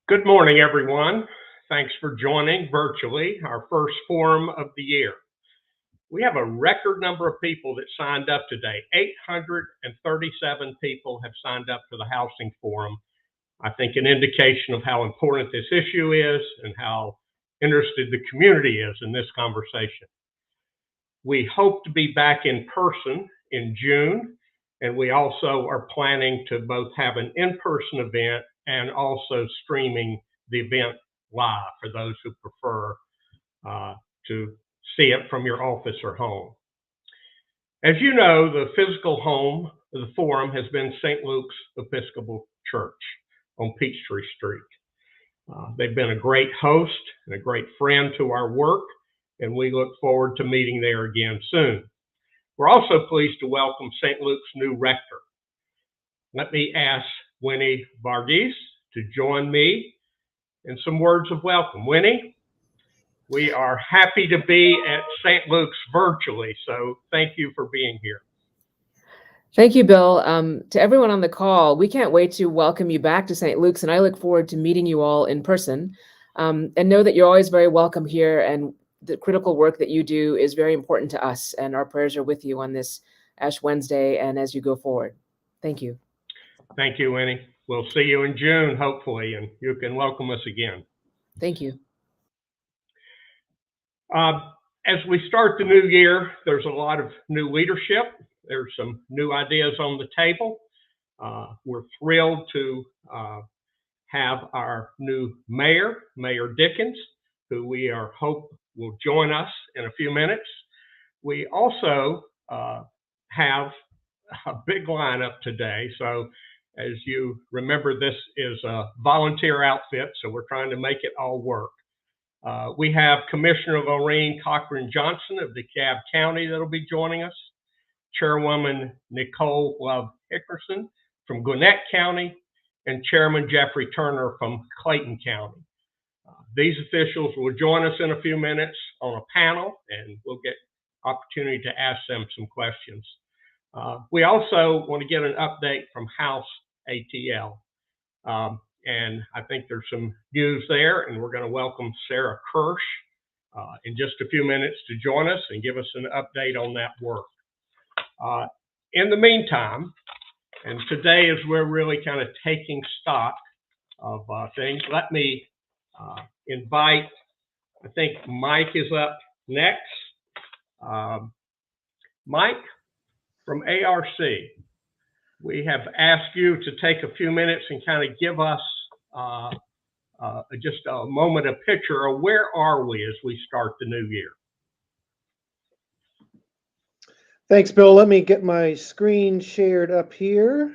Good morning, everyone. Thanks for joining virtually our first forum of the year. We have a record number of people that signed up today. 837 people have signed up for the housing forum. I think an indication of how important this issue is and how interested the community is in this conversation. We hope to be back in person in June, and we also are planning to both have an in-person event and also streaming the event live for those who prefer to see it from your office or home. As you know, the physical home of the forum has been St. Luke's Episcopal Church on Peachtree Street. They've been a great host and a great friend to our work, and we look forward to meeting there again soon. We're also pleased to welcome St. Luke's new rector. Let me ask Winnie Varghese to join me in some words of welcome. Winnie, we are happy to be at St. Luke's virtually, so thank you for being here. Thank you, Bill. To everyone on the call, we can't wait to welcome you back to St. Luke's, and I look forward to meeting you all in person. And know that you're always very welcome here, and the critical work that you do is very important to us, and our prayers are with you on this Ash Wednesday and as you go forward. Thank you. Thank you, Winnie. We'll see you in June, hopefully, and you can welcome us again. Thank you. As we start the new year, there's a lot of new leadership. There's some new ideas on the table. We're thrilled to have our new mayor, Mayor Dickens, who we hope will join us in a few minutes. We also have a big lineup today. So as you remember, this is a volunteer outfit, so we're trying to make it all work. We have Commissioner Lorraine Cochran-Johnson of DeKalb County that'll be joining us, Chairwoman Nicole Love Hickerson from Gwinnett County, and Chairman Jeffrey Turner from Clayton County. These officials will join us in a few minutes on a panel, and we'll get opportunity to ask them some questions. We also want to get an update from House ATL. And I think there's some news there, and we're going to welcome Sarah Kirsch in just a few minutes to join us and give us an update on that work. In the meantime, and today is we're really kind of taking stock of things, let me invite, I think Mike is up next. Mike from ARC, we have asked you to take a few minutes and kind of give us just a moment, a picture of where are we as we start the new year. Thanks, Bill. Let me get my screen shared up here.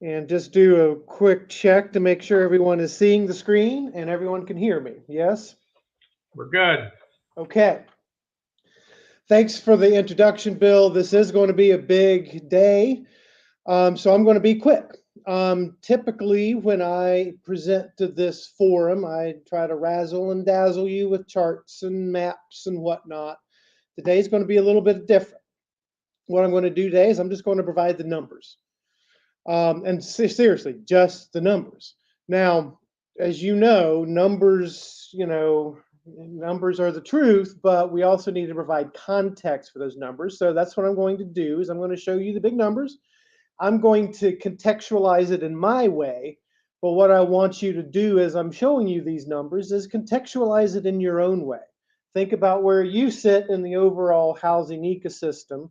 And just do a quick check to make sure everyone is seeing the screen and everyone can hear me. Yes? We're good. Okay. Thanks for the introduction, Bill. This is going to be a big day, so I'm going to be quick. Typically, when I present to this forum, I try to razzle and dazzle you with charts and maps and whatnot. Today's going to be a little bit different. What I'm going to do today is I'm just going to provide the numbers. And seriously, just the numbers. Now, as you know, numbers are the truth, but we also need to provide context for those numbers. So that's what I'm going to do is I'm going to show you the big numbers. I'm going to contextualize it in my way, but what I want you to do as I'm showing you these numbers is contextualize it in your own way. Think about where you sit in the overall housing ecosystem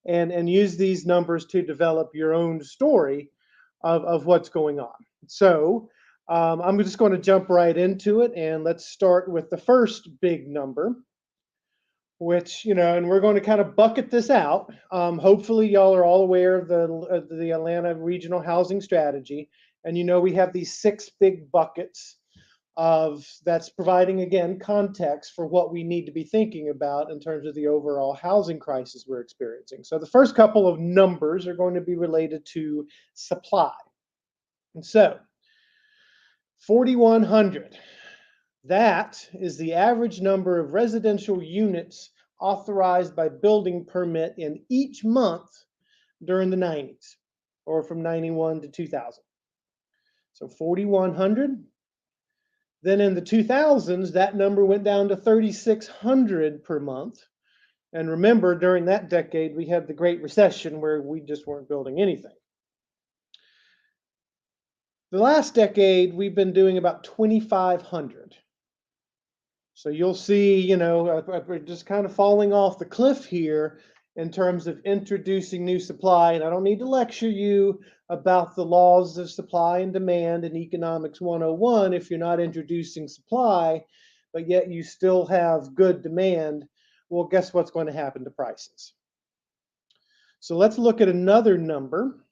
and use these numbers to develop your own story of what's going on. So I'm just going to jump right into it, and let's start with the first big number, which, and we're going to kind of bucket this out. Hopefully y'all are all aware of the Atlanta Regional Housing Strategy, and we have these 6 big buckets that's providing, again, context for what we need to be thinking about in terms of the overall housing crisis we're experiencing. So the first couple of numbers are going to be related to supply. And so 4,100, that is the average number of residential units authorized by building permit in each month during the 90s, or from 91 to 2000. So 4,100. Then in the 2000s, that number went down to 3,600 per month. And remember, during that decade, we had the Great Recession where we just weren't building anything. The last decade, we've been doing about 2,500. So you'll see, we're just kind of falling off the cliff here in terms of introducing new supply. And I don't need to lecture you about the laws of supply and demand in Economics 101 if you're not introducing supply, but yet you still have good demand. Well, guess what's going to happen to prices? So let's look at another number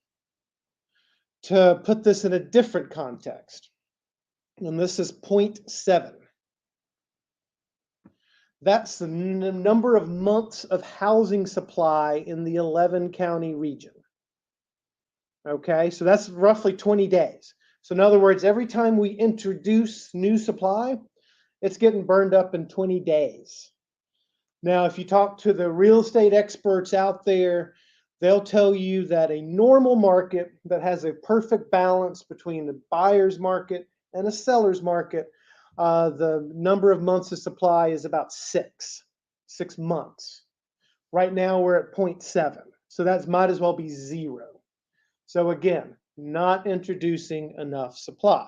to put this in a different context. And this is 0.7. That's the number of months of housing supply in the 11-county region. Okay, so that's roughly 20 days. So in other words, every time we introduce new supply, it's getting burned up in 20 days. Now, if you talk to the real estate experts out there, they'll tell you that a normal market that has a perfect balance between the buyer's market and a seller's market, the number of months of supply is about 6 months. Right now, we're at 0.7. So that might as well be 0. So again, not introducing enough supply.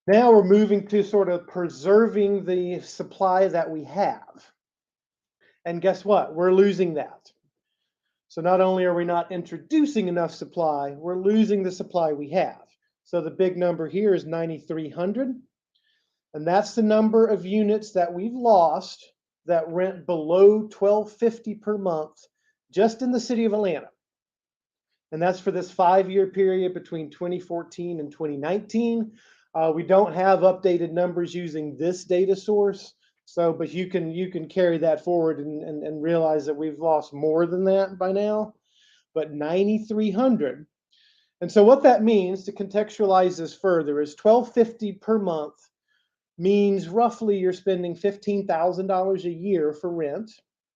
Now we're moving to sort of preserving the supply that we have. And guess what? We're losing that. So not only are we not introducing enough supply, we're losing the supply we have. So the big number here is 9,300. And that's the number of units that we've lost that rent below $1,250 per month just in the city of Atlanta. And that's for this 5-year period between 2014 and 2019. We don't have updated numbers using this data source. So, but you can carry that forward and realize that we've lost more than that by now, but 9,300. And so what that means, to contextualize this further, is $1,250 per month means roughly you're spending $15,000 a year for rent.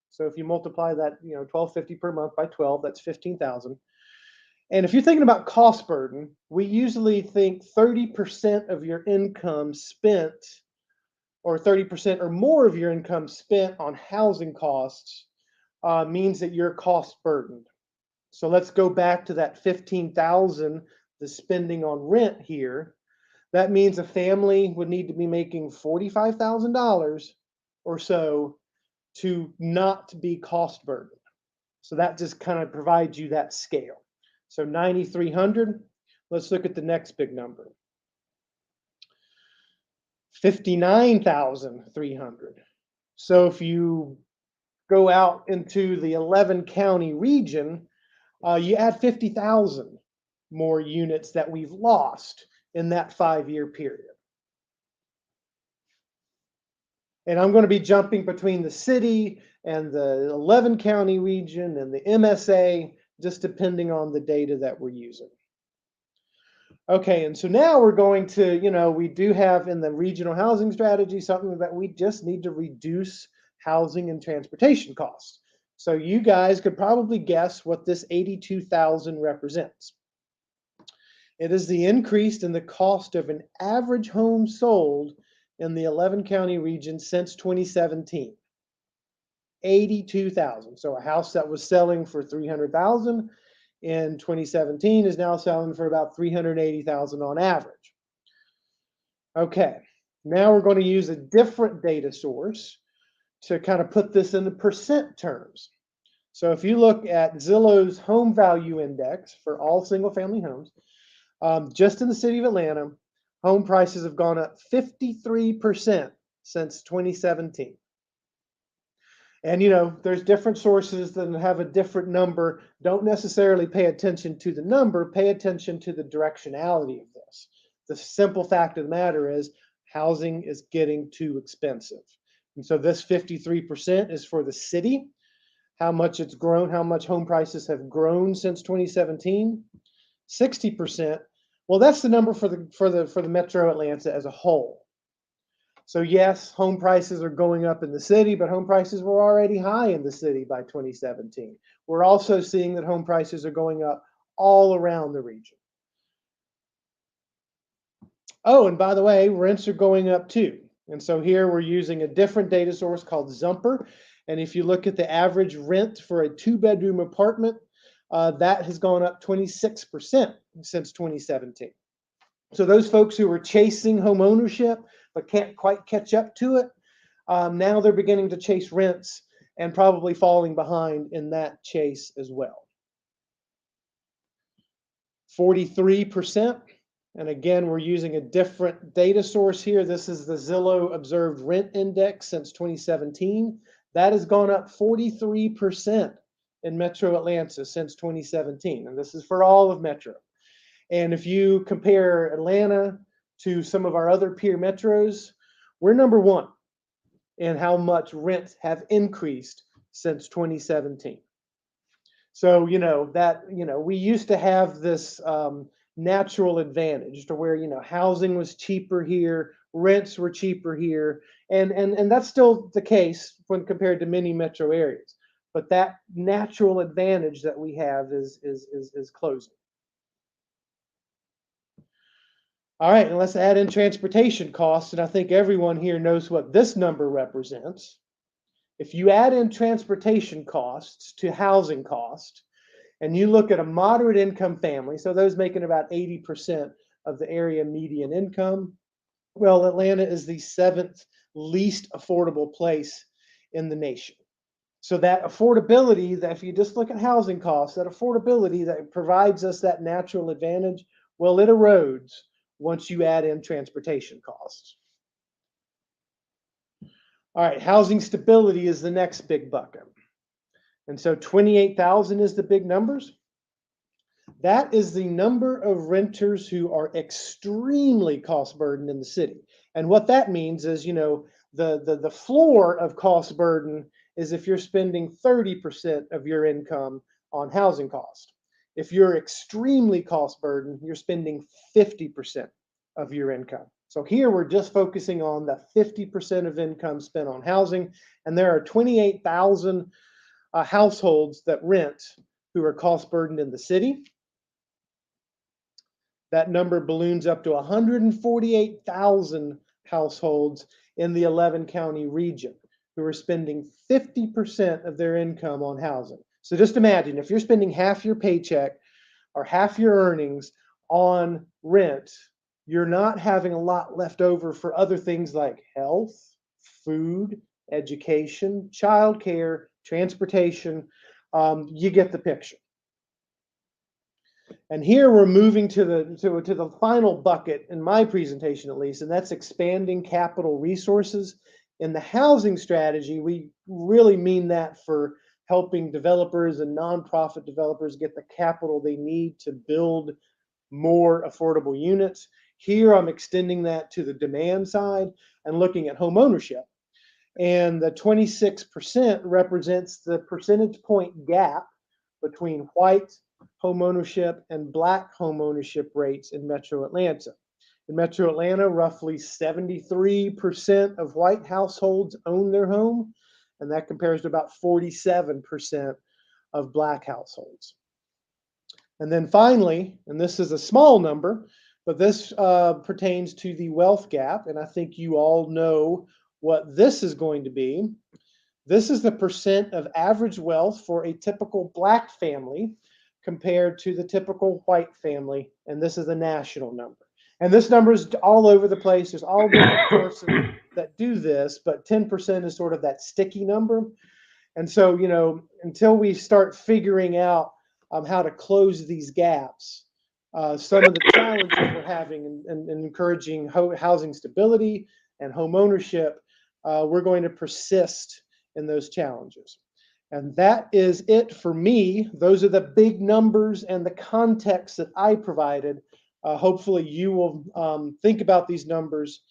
So if you multiply that, $1,250 per month by 12, that's $15,000. And if you're thinking about cost burden, we usually think 30% of your income spent, or 30% or more of your income spent on housing costs means that you're cost burdened. So let's go back to that $15,000, the spending on rent here. That means a family would need to be making $45,000 or so to not be cost burdened. So that just kind of provides you that scale. So 9,300. Let's look at the next big number. 59,300. So if you go out into the 11-county region, you add 50,000 more units that we've lost in that 5-year period. And I'm going to be jumping between the city and the 11-county region and the MSA, just depending on the data that we're using. Okay, and so now we're going to, we do have in the regional housing strategy something that we just need to reduce housing and transportation costs. So you guys could probably guess what this 82,000 represents. It is the increase in the cost of an average home sold in the 11-county region since 2017. 82,000. So a house that was selling for 300,000 in 2017 is now selling for about 380,000 on average. Okay, now we're going to use a different data source to kind of put this into percent terms. So if you look at Zillow's home value index for all single-family homes, just in the city of Atlanta, home prices have gone up 53% since 2017. And, there's different sources that have a different number. Don't necessarily pay attention to the number, pay attention to the directionality of this. The simple fact of the matter is housing is getting too expensive. And so this 53% is for the city, how much it's grown, how much home prices have grown since 2017. 60%, well, that's the number for the Metro Atlanta as a whole. So yes, home prices are going up in the city, but home prices were already high in the city by 2017. We're also seeing that home prices are going up all around the region. Oh, and by the way, rents are going up too. And so here we're using a different data source called Zumper. And if you look at the average rent for a 2-bedroom apartment, that has gone up 26% since 2017. So those folks who were chasing home ownership but can't quite catch up to it, now they're beginning to chase rents and probably falling behind in that chase as well. 43%. And again, we're using a different data source here. This is the Zillow Observed Rent Index since 2017. That has gone up 43% in Metro Atlanta since 2017. And this is for all of Metro. And if you compare Atlanta to some of our other peer metros, we're number one in how much rents have increased since 2017. So, we used to have this natural advantage to where, housing was cheaper here, rents were cheaper here. And that's still the case when compared to many metro areas. But that natural advantage that we have is closing. All right, and let's add in transportation costs. And I think everyone here knows what this number represents. If you add in transportation costs to housing cost, and you look at a moderate income family, so those making about 80% of the area median income, well, Atlanta is the 7th least affordable place in the nation. So that affordability, that if you just look at housing costs, that affordability that provides us that natural advantage, well, it erodes once you add in transportation costs. All right, housing stability is the next big bucket. And so 28,000 is the big numbers. That is the number of renters who are extremely cost burdened in the city. And what that means is, the floor of cost burden is if you're spending 30% of your income on housing cost. If you're extremely cost burdened, you're spending 50% of your income. So here we're just focusing on the 50% of income spent on housing. And there are 28,000 households that rent who are cost burdened in the city. That number balloons up to 148,000 households in the 11-county region who are spending 50% of their income on housing. So just imagine if you're spending half your paycheck or half your earnings on rent, you're not having a lot left over for other things like health, food, education, childcare, transportation. You get the picture. And here we're moving to the final bucket in my presentation, at least, and that's expanding capital resources. In the housing strategy, we really mean that for helping developers and nonprofit developers get the capital they need to build more affordable units. Here I'm extending that to the demand side and looking at home ownership. And the 26% represents the percentage point gap between white home ownership and Black home ownership rates in Metro Atlanta. In Metro Atlanta, roughly 73% of white households own their home, and that compares to about 47% of Black households. And then finally, and this is a small number, but this pertains to the wealth gap, and I think you all know what this is going to be. This is the percent of average wealth for a typical Black family compared to the typical white family, and this is a national number. And this number is all over the place. There's all different sources that do this, but 10% is sort of that sticky number. And so, until we start figuring out how to close these gaps, some of the challenges we're having in encouraging housing stability and home ownership, we're going to persist in those challenges. And that is it for me. Those are the big numbers and the context that I provided. Hopefully you will think about these numbers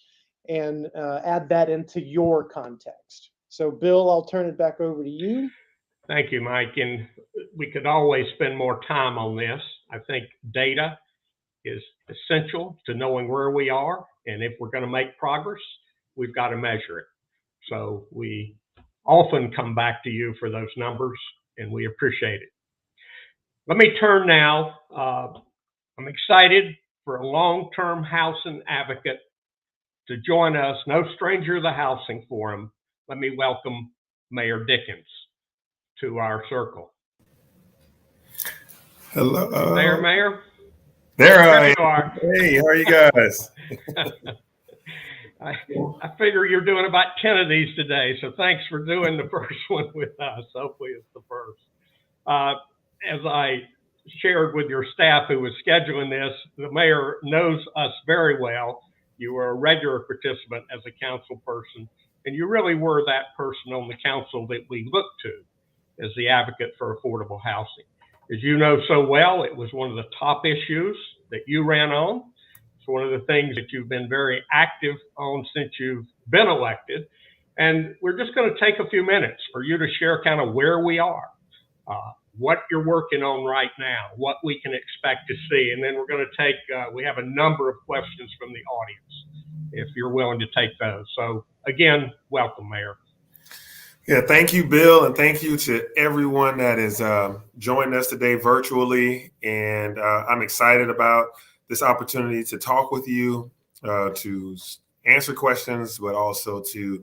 and add that into your context. So Bill, I'll turn it back over to you. Thank you, Mike. And we could always spend more time on this. I think data is essential to knowing where we are. And if we're going to make progress, we've got to measure it. So we often come back to you for those numbers, and we appreciate it. Let me turn now. I'm excited for a long-term housing advocate to join us, no stranger to the Housing Forum. Let me welcome Mayor Dickens to our circle. Hello. Mayor. There There I you am. are. Hey, how are you guys? I figure you're doing about 10 of these today, so thanks for doing the first one with us. Hopefully it's the first. As I shared with your staff who was scheduling this, the mayor knows us very well. You were a regular participant as a council person, and you really were that person on the council that we look to as the advocate for affordable housing. As you know so well, it was one of the top issues that you ran on. It's one of the things that you've been very active on since you've been elected. And we're just going to take a few minutes for you to share kind of where we are, what you're working on right now, what we can expect to see. And then we're going to take, we have a number of questions from the audience, if you're willing to take those. So again, welcome, Mayor. Yeah, thank you, Bill, and thank you to everyone that is joining us today virtually. And I'm excited about this opportunity to talk with you, to answer questions, but also to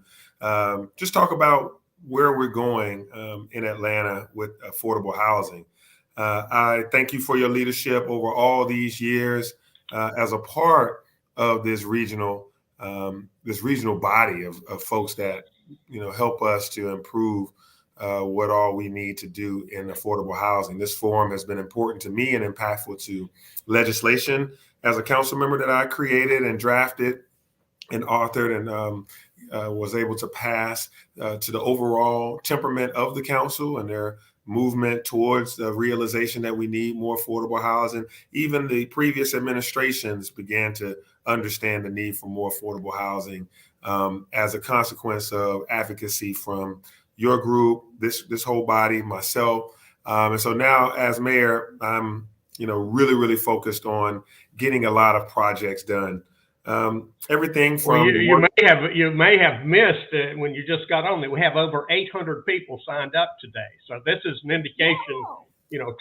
just talk about where we're going in Atlanta with affordable housing. I thank you for your leadership over all these years as a part of this regional body of folks that help us to improve what all we need to do in affordable housing. This forum has been important to me and impactful to legislation as a council member that I created and drafted and authored and was able to pass to the overall temperament of the council and their movement towards the realization that we need more affordable housing. Even the previous administrations began to understand the need for more affordable housing as a consequence of advocacy from your group, this whole body, myself. And so now as mayor, I'm really focused on getting a lot of projects done. Everything from you may have missed when you just got on that we have over 800 people signed up today. So this is an indication,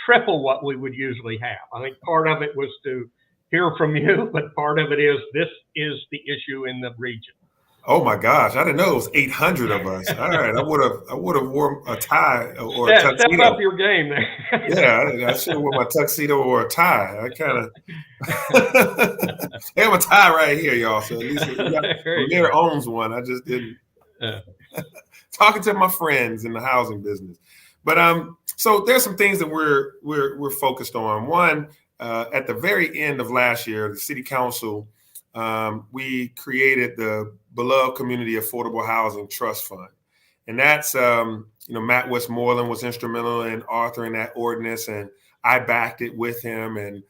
triple what we would usually have. I think part of it was to hear from you, but part of it is this is the issue in the region. Oh my gosh, I didn't know it was 800 of us. All right, I would have worn a tie or a tuxedo. Step up your game there. Yeah, I should have worn my tuxedo or a tie. I kind of I have a tie right here, y'all. So at least Mayor owns one. I just didn't. Talking to my friends in the housing business, but so there's some things that we're focused on. One, at the very end of last year, the city council. We created the Beloved Community Affordable Housing Trust Fund. And that's, Matt Westmoreland was instrumental in authoring that ordinance, and I backed it with him, and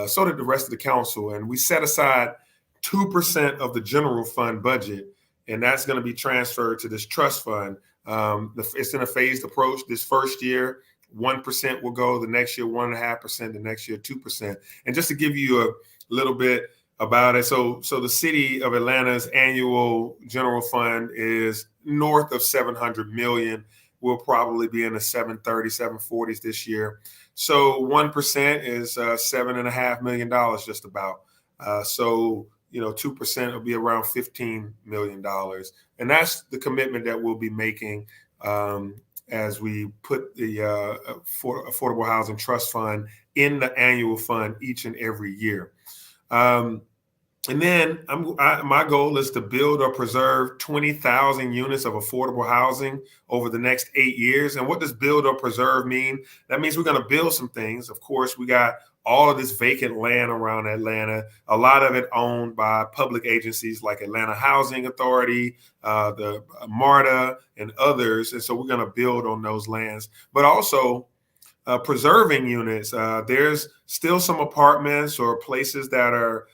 so did the rest of the council. And we set aside 2% of the general fund budget, and that's going to be transferred to this trust fund. It's in a phased approach. This first year, 1% will go, the next year, 1.5%, the next year, 2%. And just to give you a little bit about it. So the city of Atlanta's annual general fund is north of 700 million. We'll probably be in the 730, 740s this year. So 1% is $7.5 million just about. So 2% will be around $15 million. And that's the commitment that we'll be making as we put the Affordable Housing Trust Fund in the annual fund each and every year. And then my goal is to build or preserve 20,000 units of affordable housing over the next 8 years. And what does build or preserve mean? That means we're going to build some things. Of course, we got all of this vacant land around Atlanta, a lot of it owned by public agencies like Atlanta Housing Authority, the MARTA, and others. And so we're going to build on those lands, but also preserving units. There's still some apartments or places that are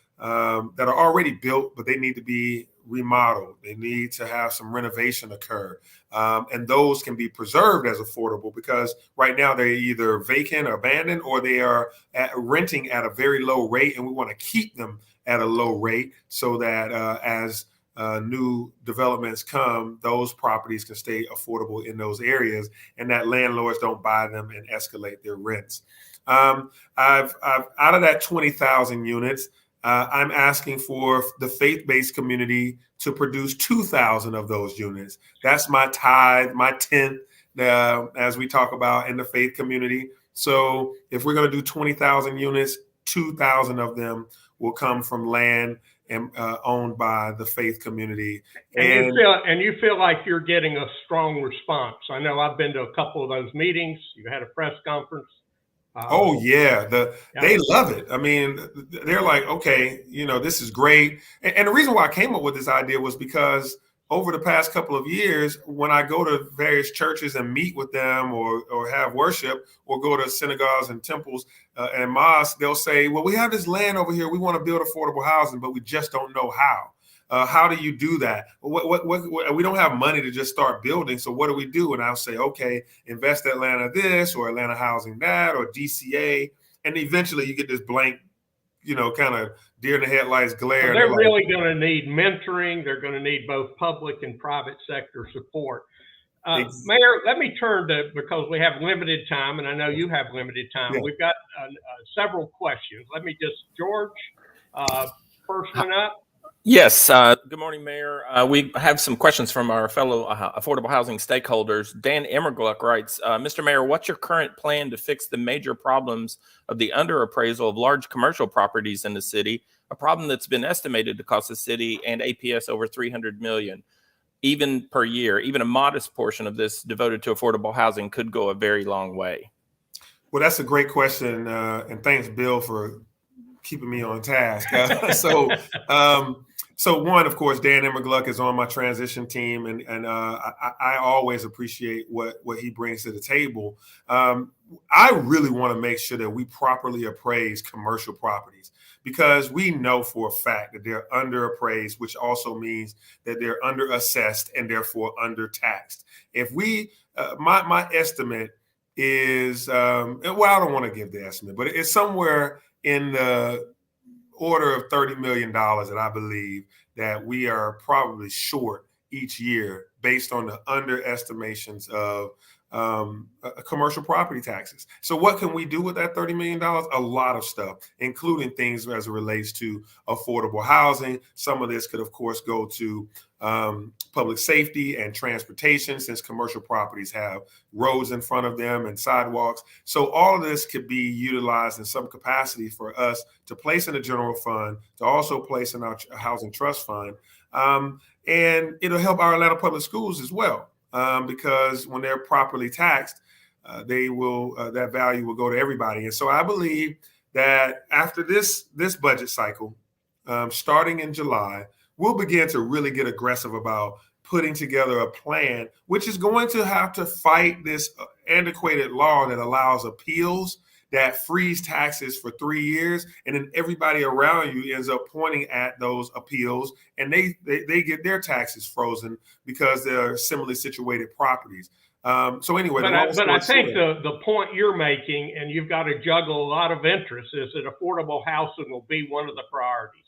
already built, but they need to be remodeled. They need to have some renovation occur. And those can be preserved as affordable because right now they're either vacant or abandoned, or they are renting at a very low rate. And we want to keep them at a low rate so that as new developments come, those properties can stay affordable in those areas and that landlords don't buy them and escalate their rents. I've out of that 20,000 units, I'm asking for the faith-based community to produce 2,000 of those units. That's my tithe, my tenth, as we talk about in the faith community. So if we're going to do 20,000 units, 2,000 of them will come from land and owned by the faith community. And you feel like you're getting a strong response. I know I've been to a couple of those meetings. You had a press conference. Oh yeah, they love it. I mean, they're like, okay, this is great. And the reason why I came up with this idea was because over the past couple of years, when I go to various churches and meet with them or have worship or go to synagogues and temples and mosques, they'll say, well, we have this land over here. We want to build affordable housing, but we just don't know how. How do you do that? We don't have money to just start building. So what do we do? And I'll say, okay, invest Atlanta this or Atlanta Housing that or DCA. And eventually you get this blank, kind of deer in the headlights glare. So they're really going to need mentoring. They're going to need both public and private sector support. Mayor, let me turn to, because we have limited time, and I know you have limited time. Yeah. We've got several questions. Let me just, George, first one up. Yes. Good morning, Mayor. We have some questions from our fellow affordable housing stakeholders. Dan Emmergluck writes, Mr. Mayor, what's your current plan to fix the major problems of the underappraisal of large commercial properties in the city, a problem that's been estimated to cost the city and APS over $300 million, even per year? Even a modest portion of this devoted to affordable housing could go a very long way. Well, that's a great question. And thanks, Bill, for keeping me on task. So one, of course, Dan Emmergluck is on my transition team, and I always appreciate what he brings to the table. I really want to make sure that we properly appraise commercial properties, because we know for a fact that they're underappraised, which also means that they're underassessed and therefore undertaxed. If we, my estimate is, well, I don't want to give the estimate, but it's somewhere in the order of $30 million that I believe that we are probably short each year based on the underestimations of commercial property taxes. So what can we do with that $30 million? A lot of stuff, including things as it relates to affordable housing. Some of this could, of course, go to public safety and transportation, since commercial properties have roads in front of them and sidewalks. So all of this could be utilized in some capacity for us to place in a general fund, to also place in our housing trust fund. And it'll help our Atlanta public schools as well, because when they're properly taxed, they will that value will go to everybody. And so I believe that after this budget cycle, starting in July, we'll begin to really get aggressive about putting together a plan, which is going to have to fight this antiquated law that allows appeals that freeze taxes for 3 years, and then everybody around you ends up pointing at those appeals, and they get their taxes frozen because they're similarly situated properties. So anyway, but I think the point you're making, and you've got to juggle a lot of interests, is that affordable housing will be one of the priorities.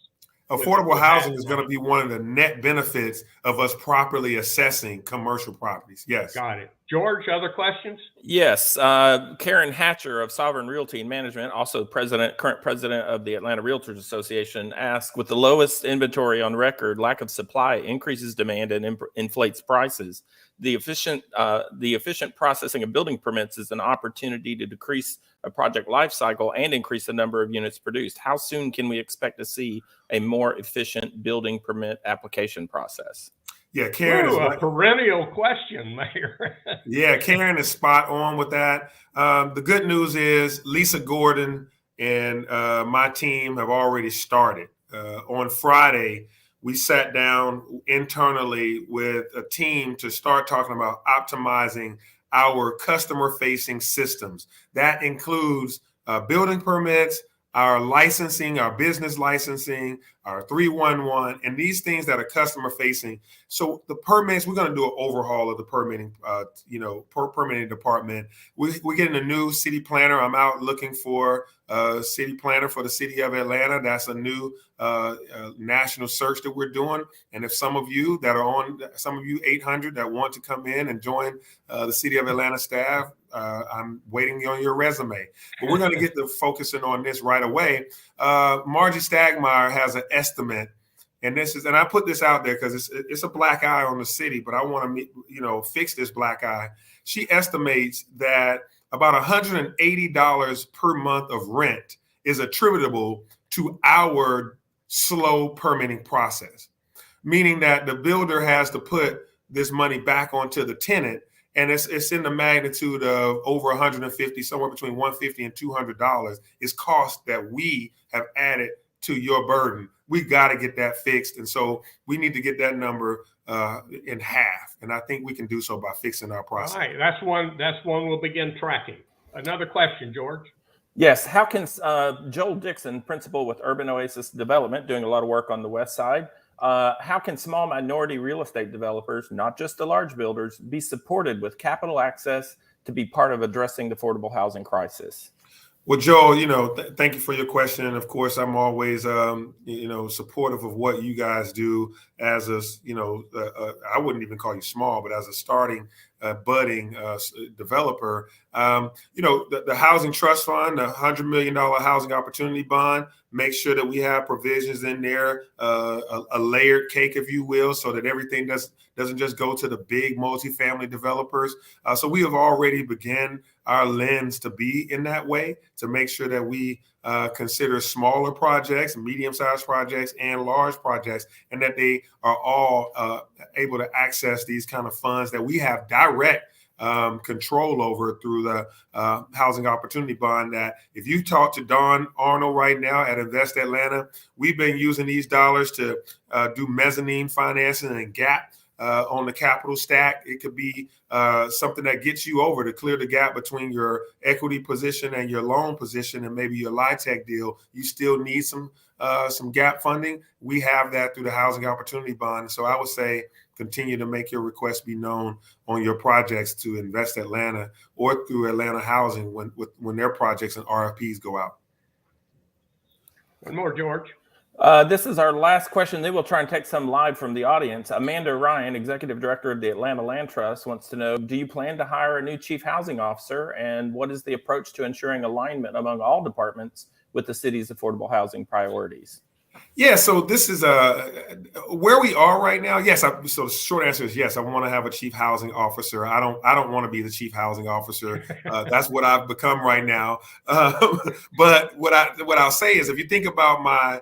Affordable housing is going to be one of the net benefits of us properly assessing commercial properties. Yes. Got it. George, other questions? Yes. Karen Hatcher of Sovereign Realty and Management, also current president of the Atlanta Realtors Association, asked, with the lowest inventory on record, lack of supply increases demand and inflates prices. The efficient processing of building permits is an opportunity to decrease a project life cycle and increase the number of units produced. How soon can we expect to see a more efficient building permit application process? Yeah, Karen is a perennial question, Mayor. Yeah, Karen is spot on with that. The good news is Lisa Gordon and my team have already started. On Friday, we sat down internally with a team to start talking about optimizing our customer-facing systems. That includes building permits, our licensing, our business licensing, our 311, and these things that are customer facing. So the permits, we're going to do an overhaul of the permitting, permitting department. We're getting a new city planner. I'm out looking for a city planner for the city of Atlanta. That's a new national search that we're doing. And if some of you 800 that want to come in and join the city of Atlanta staff, I'm waiting on your resume. But we're going to get to focusing on this right away. Margie Stagmeyer has an estimate, and I put this out there because it's a black eye on the city, but I want to fix this black eye. She estimates that about $180 per month of rent is attributable to our slow permitting process, meaning that the builder has to put this money back onto the tenant, and it's in the magnitude of over 150, somewhere between $150 and $200 is cost that we have added to your burden. We got to get that fixed, and so we need to get that number in half, and I think we can do so by fixing our process. All right, that's one we'll begin tracking. Another question, George. Yes, how can Joel Dixon, principal with Urban Oasis Development, doing a lot of work on the west side, how can small minority real estate developers, not just the large builders, be supported with capital access to be part of addressing the affordable housing crisis? Well, Joel, thank you for your question. And of course, I'm always, supportive of what you guys do as I wouldn't even call you small, but as a starting, budding developer. The Housing Trust Fund, the $100 million Housing Opportunity Bond, make sure that we have provisions in there, a layered cake, if you will, so that everything doesn't just go to the big multifamily developers. So we have already begun our lens to be in that way, to make sure that we consider smaller projects, medium-sized projects, and large projects, and that they are all able to access these kind of funds that we have direct control over through the Housing Opportunity Bond. That if you talk to Don Arnold right now at Invest Atlanta, we've been using these dollars to do mezzanine financing and gap on the capital stack. It could be something that gets you over to clear the gap between your equity position and your loan position, and maybe your LIHTC deal. You still need some gap funding. We have that through the Housing Opportunity Bond. So I would say continue to make your requests be known on your projects to Invest Atlanta or through Atlanta Housing when their projects and RFPs go out. One more, George. This is our last question. Then we'll try and take some live from the audience. Amanda Ryan, Executive Director of the Atlanta Land Trust, wants to know, do you plan to hire a new Chief Housing Officer? And what is the approach to ensuring alignment among all departments with the city's affordable housing priorities? Yeah, so this is where we are right now. Yes, so the short answer is yes. I want to have a chief housing officer. I don't want to be the chief housing officer. That's what I've become right now. But what I'll say is, if you think about my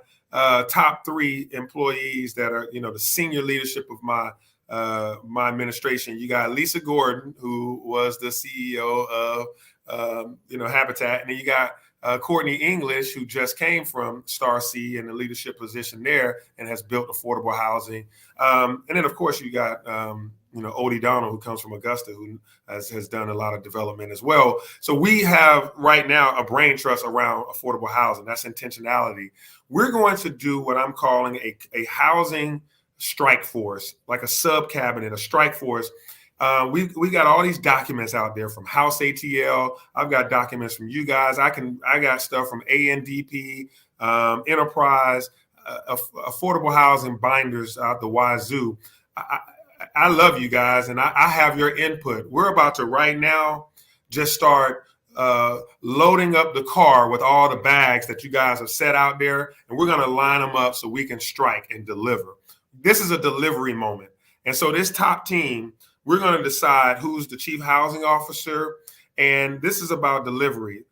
top 3 employees that are the senior leadership of my administration, you got Lisa Gordon, who was the CEO of Habitat, and then you got Courtney English, who just came from Star C in the leadership position there and has built affordable housing. And then, of course, you got, Odie Donald, who comes from Augusta, who has done a lot of development as well. So we have right now a brain trust around affordable housing. That's intentionality. We're going to do what I'm calling a housing strike force, like a sub cabinet, a strike force. We got all these documents out there from House ATL. I've got documents from you guys. I got stuff from ANDP, Enterprise, affordable housing binders out the wazoo. I love you guys, and I have your input. We're about to right now just start loading up the car with all the bags that you guys have set out there, and we're going to line them up so we can strike and deliver. This is a delivery moment. And so this top team, we're going to decide who's the chief housing officer, and this is about delivery.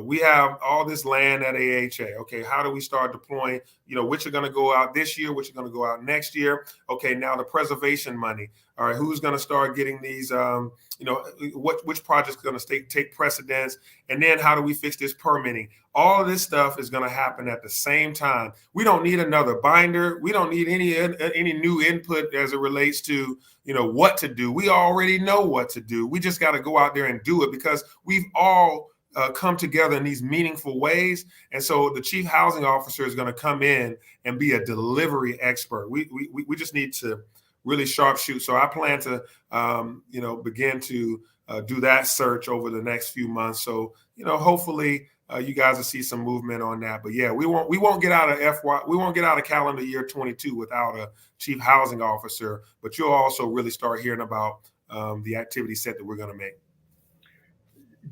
We have all this land at AHA. Okay, how do we start deploying, which are going to go out this year, which are going to go out next year? Okay, now the preservation money. All right, who's going to start getting these, which project's going to take precedence? And then how do we fix this permitting? All of this stuff is going to happen at the same time. We don't need another binder. We don't need any new input as it relates to, what to do. We already know what to do. We just got to go out there and do it, because we've all come together in these meaningful ways. And so the chief housing officer is going to come in and be a delivery expert. We just need to really sharpshoot. So I plan to, begin to do that search over the next few months. So, hopefully you guys will see some movement on that. But yeah, we won't get out of calendar year 22 without a chief housing officer. But you'll also really start hearing about the activity set that we're going to make.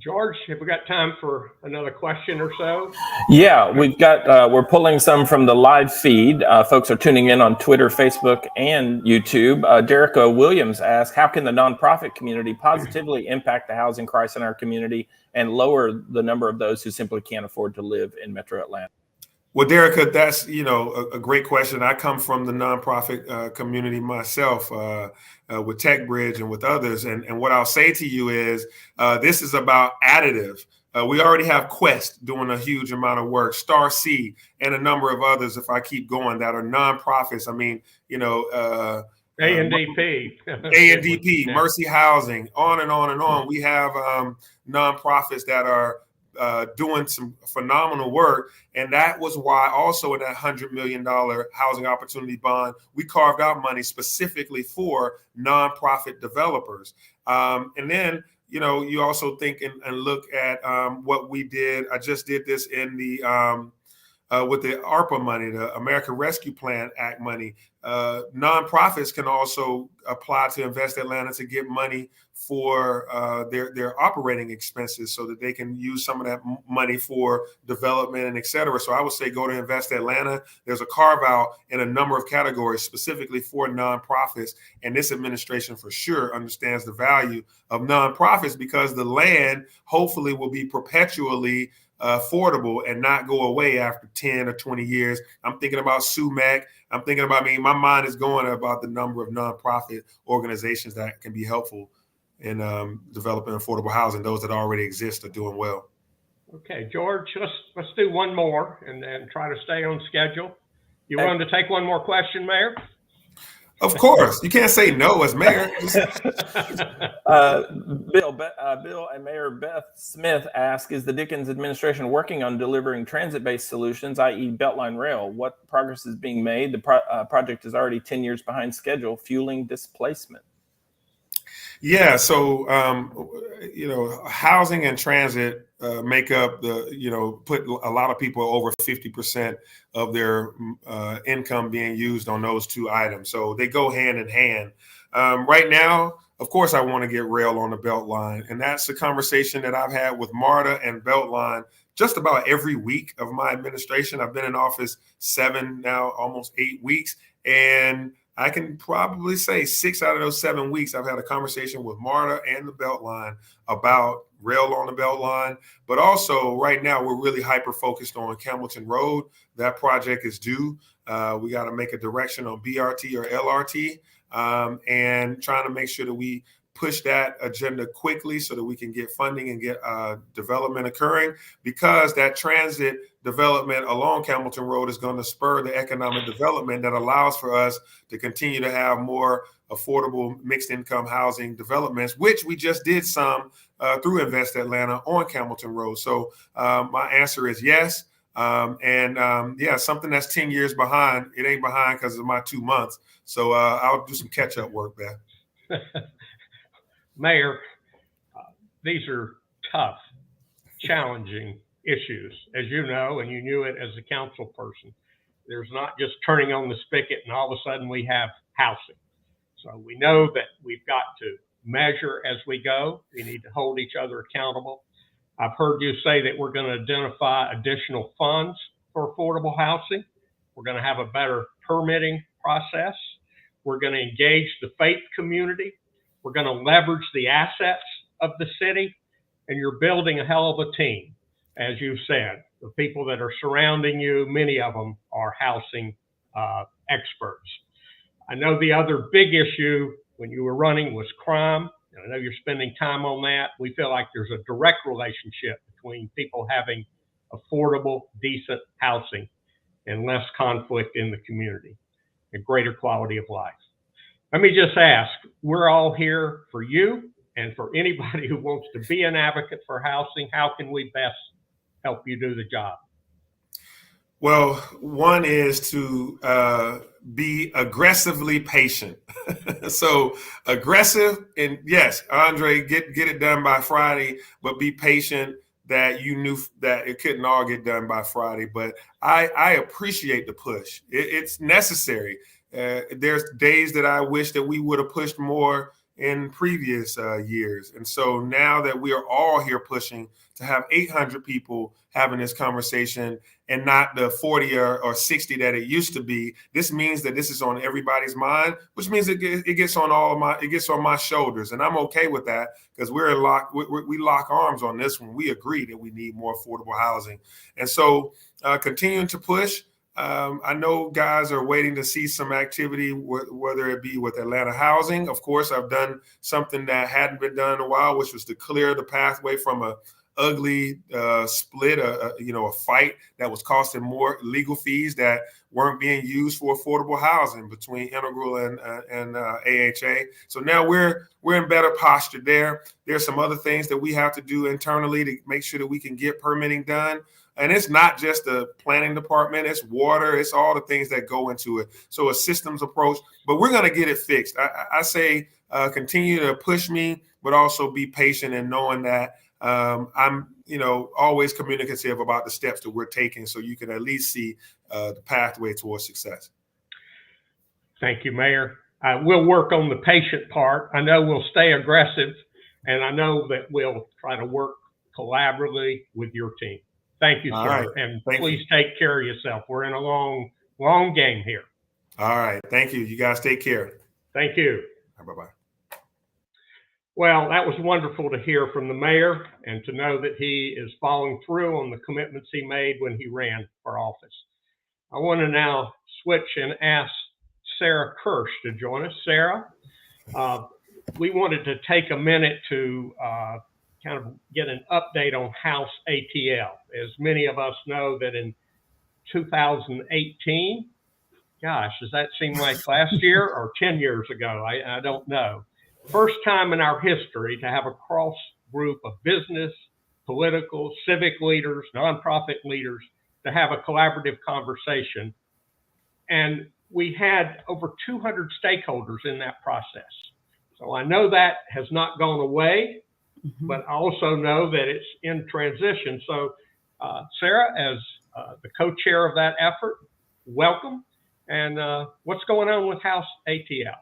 George, have we got time for another question or so? Yeah, we've got, we're pulling some from the live feed. Folks are tuning in on Twitter, Facebook, and YouTube. Derica Williams asked, how can the nonprofit community positively impact the housing crisis in our community and lower the number of those who simply can't afford to live in Metro Atlanta? Well, Derica, that's a great question. I come from the nonprofit community myself with TechBridge and with others. And what I'll say to you is this is about additive. We already have Quest doing a huge amount of work, Star C, and a number of others, if I keep going, that are nonprofits. I mean, ANDP, yeah. Mercy Housing, on and on and on. We have nonprofits that are doing some phenomenal work. And that was why also in that $100 million housing opportunity bond, we carved out money specifically for nonprofit developers. And then, you also think and look at what we did. I just did this in the with the ARPA money, the American Rescue Plan Act money. Nonprofits can also apply to Invest Atlanta to get money for their operating expenses so that they can use some of that money for development and et cetera. So I would say go to Invest Atlanta. There's a carve out in a number of categories specifically for nonprofits. And this administration for sure understands the value of nonprofits because the land hopefully will be perpetually affordable and not go away after 10 or 20 years. I'm thinking about SUMAC. I'm thinking about, my mind is going about the number of nonprofit organizations that can be helpful in developing affordable housing. Those that already exist are doing well. Okay, George, let's do one more and try to stay on schedule. You willing to take one more question, Mayor? Of course. You can't say no as mayor. Bill and Mayor Beth Smith ask, is the Dickens administration working on delivering transit-based solutions, i.e. Beltline Rail? What progress is being made? The project is already 10 years behind schedule, fueling displacement. Yeah, so housing and transit make up put a lot of people over 50% of their income being used on those two items. So they go hand in hand. Right now, of course, I want to get rail on the Beltline, and that's a conversation that I've had with MARTA and Beltline just about every week of my administration. I've been in office 7 now, almost 8 weeks, and I can probably say 6 out of those 7 weeks, I've had a conversation with MARTA and the Beltline about rail on the Beltline. But also right now, we're really hyper-focused on Campbellton Road. That project is due. We got to make a direction on BRT or LRT and trying to make sure that we push that agenda quickly so that we can get funding and get development occurring, because that transit development along Campbellton Road is going to spur the economic development that allows for us to continue to have more affordable mixed income housing developments, which we just did some through Invest Atlanta on Campbellton Road. So my answer is yes. Something that's 10 years behind, it ain't behind because of my 2 months. So I'll do some catch up work there. Mayor, these are tough, challenging issues, as you know, and you knew it as a council person. There's not just turning on the spigot and all of a sudden we have housing. So we know that we've got to measure as we go. We need to hold each other accountable. I've heard you say that we're going to identify additional funds for affordable housing. We're going to have a better permitting process. We're going to engage the faith community. We're going to leverage the assets of the city, and you're building a hell of a team. As you said, the people that are surrounding you, many of them are housing experts. I know the other big issue when you were running was crime. I know you're spending time on that. We feel like there's a direct relationship between people having affordable, decent housing and less conflict in the community and greater quality of life. Let me just ask, we're all here for you and for anybody who wants to be an advocate for housing. How can we best help you do the job? Well, one is to be aggressively patient. So aggressive, and yes, Andre, get it done by Friday, but be patient that you knew that it couldn't all get done by Friday. But I appreciate the push. It's necessary. There's days that I wish that we would have pushed more in previous years. And so now that we are all here pushing to have 800 people having this conversation and not the 40 or 60 that it used to be, this means that this is on everybody's mind, which means it gets on my shoulders. And I'm okay with that because we lock arms on this one. We agree that we need more affordable housing. And so continuing to push. I know guys are waiting to see some activity, whether it be with Atlanta Housing. Of course, I've done something that hadn't been done in a while, which was to clear the pathway from a ugly split, a fight that was costing more legal fees that weren't being used for affordable housing between Integral and AHA. So now we're in better posture there. There's some other things that we have to do internally to make sure that we can get permitting done. And it's not just the planning department, it's water, it's all the things that go into it. So a systems approach, but we're going to get it fixed. I say continue to push me, but also be patient and knowing that I'm, always communicative about the steps that we're taking so you can at least see the pathway towards success. Thank you, Mayor. We'll work on the patient part. I know we'll stay aggressive, and I know that we'll try to work collaboratively with your team. Thank you, sir. Right. And please take care of yourself. We're in a long game here. All right. Thank you. You guys take care. Thank you. Bye-bye. Well, that was wonderful to hear from the mayor and to know that he is following through on the commitments he made when he ran for office. I want to now switch and ask Sarah Kirsch to join us. Sarah, we wanted to take a minute to kind of get an update on House ATL. As many of us know that in 2018, gosh, does that seem like last year or 10 years ago? I don't know. First time in our history to have a cross group of business, political, civic leaders, nonprofit leaders to have a collaborative conversation. And we had over 200 stakeholders in that process. So I know that has not gone away, but I also know that it's in transition. So Sarah, as the co-chair of that effort, welcome. And what's going on with House ATL?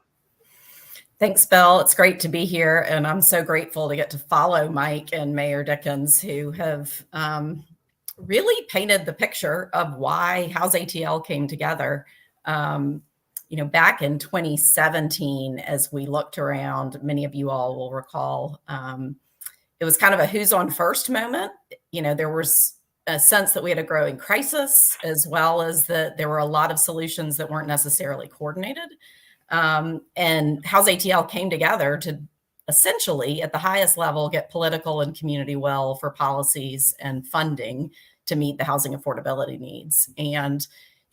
Thanks, Bill. It's great to be here. And I'm so grateful to get to follow Mike and Mayor Dickens, who have really painted the picture of why House ATL came together. Back in 2017, as we looked around, many of you all will recall, it was kind of a who's on first moment. There was a sense that we had a growing crisis, as well as that there were a lot of solutions that weren't necessarily coordinated. And House ATL came together to essentially, at the highest level, get political and community will for policies and funding to meet the housing affordability needs. And,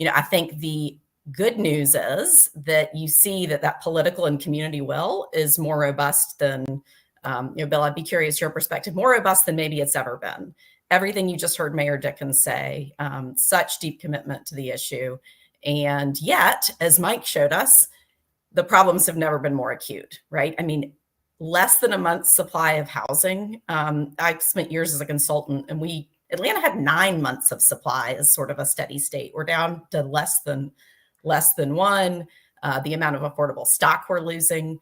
I think the good news is that you see that political and community will is more robust than, Bill, I'd be curious your perspective, more robust than maybe it's ever been. Everything you just heard Mayor Dickens say, such deep commitment to the issue. And yet, as Mike showed us, the problems have never been more acute, right? I mean, less than a month's supply of housing. I spent years as a consultant, and Atlanta had 9 months of supply as sort of a steady state. We're down to less than one. The amount of affordable stock we're losing.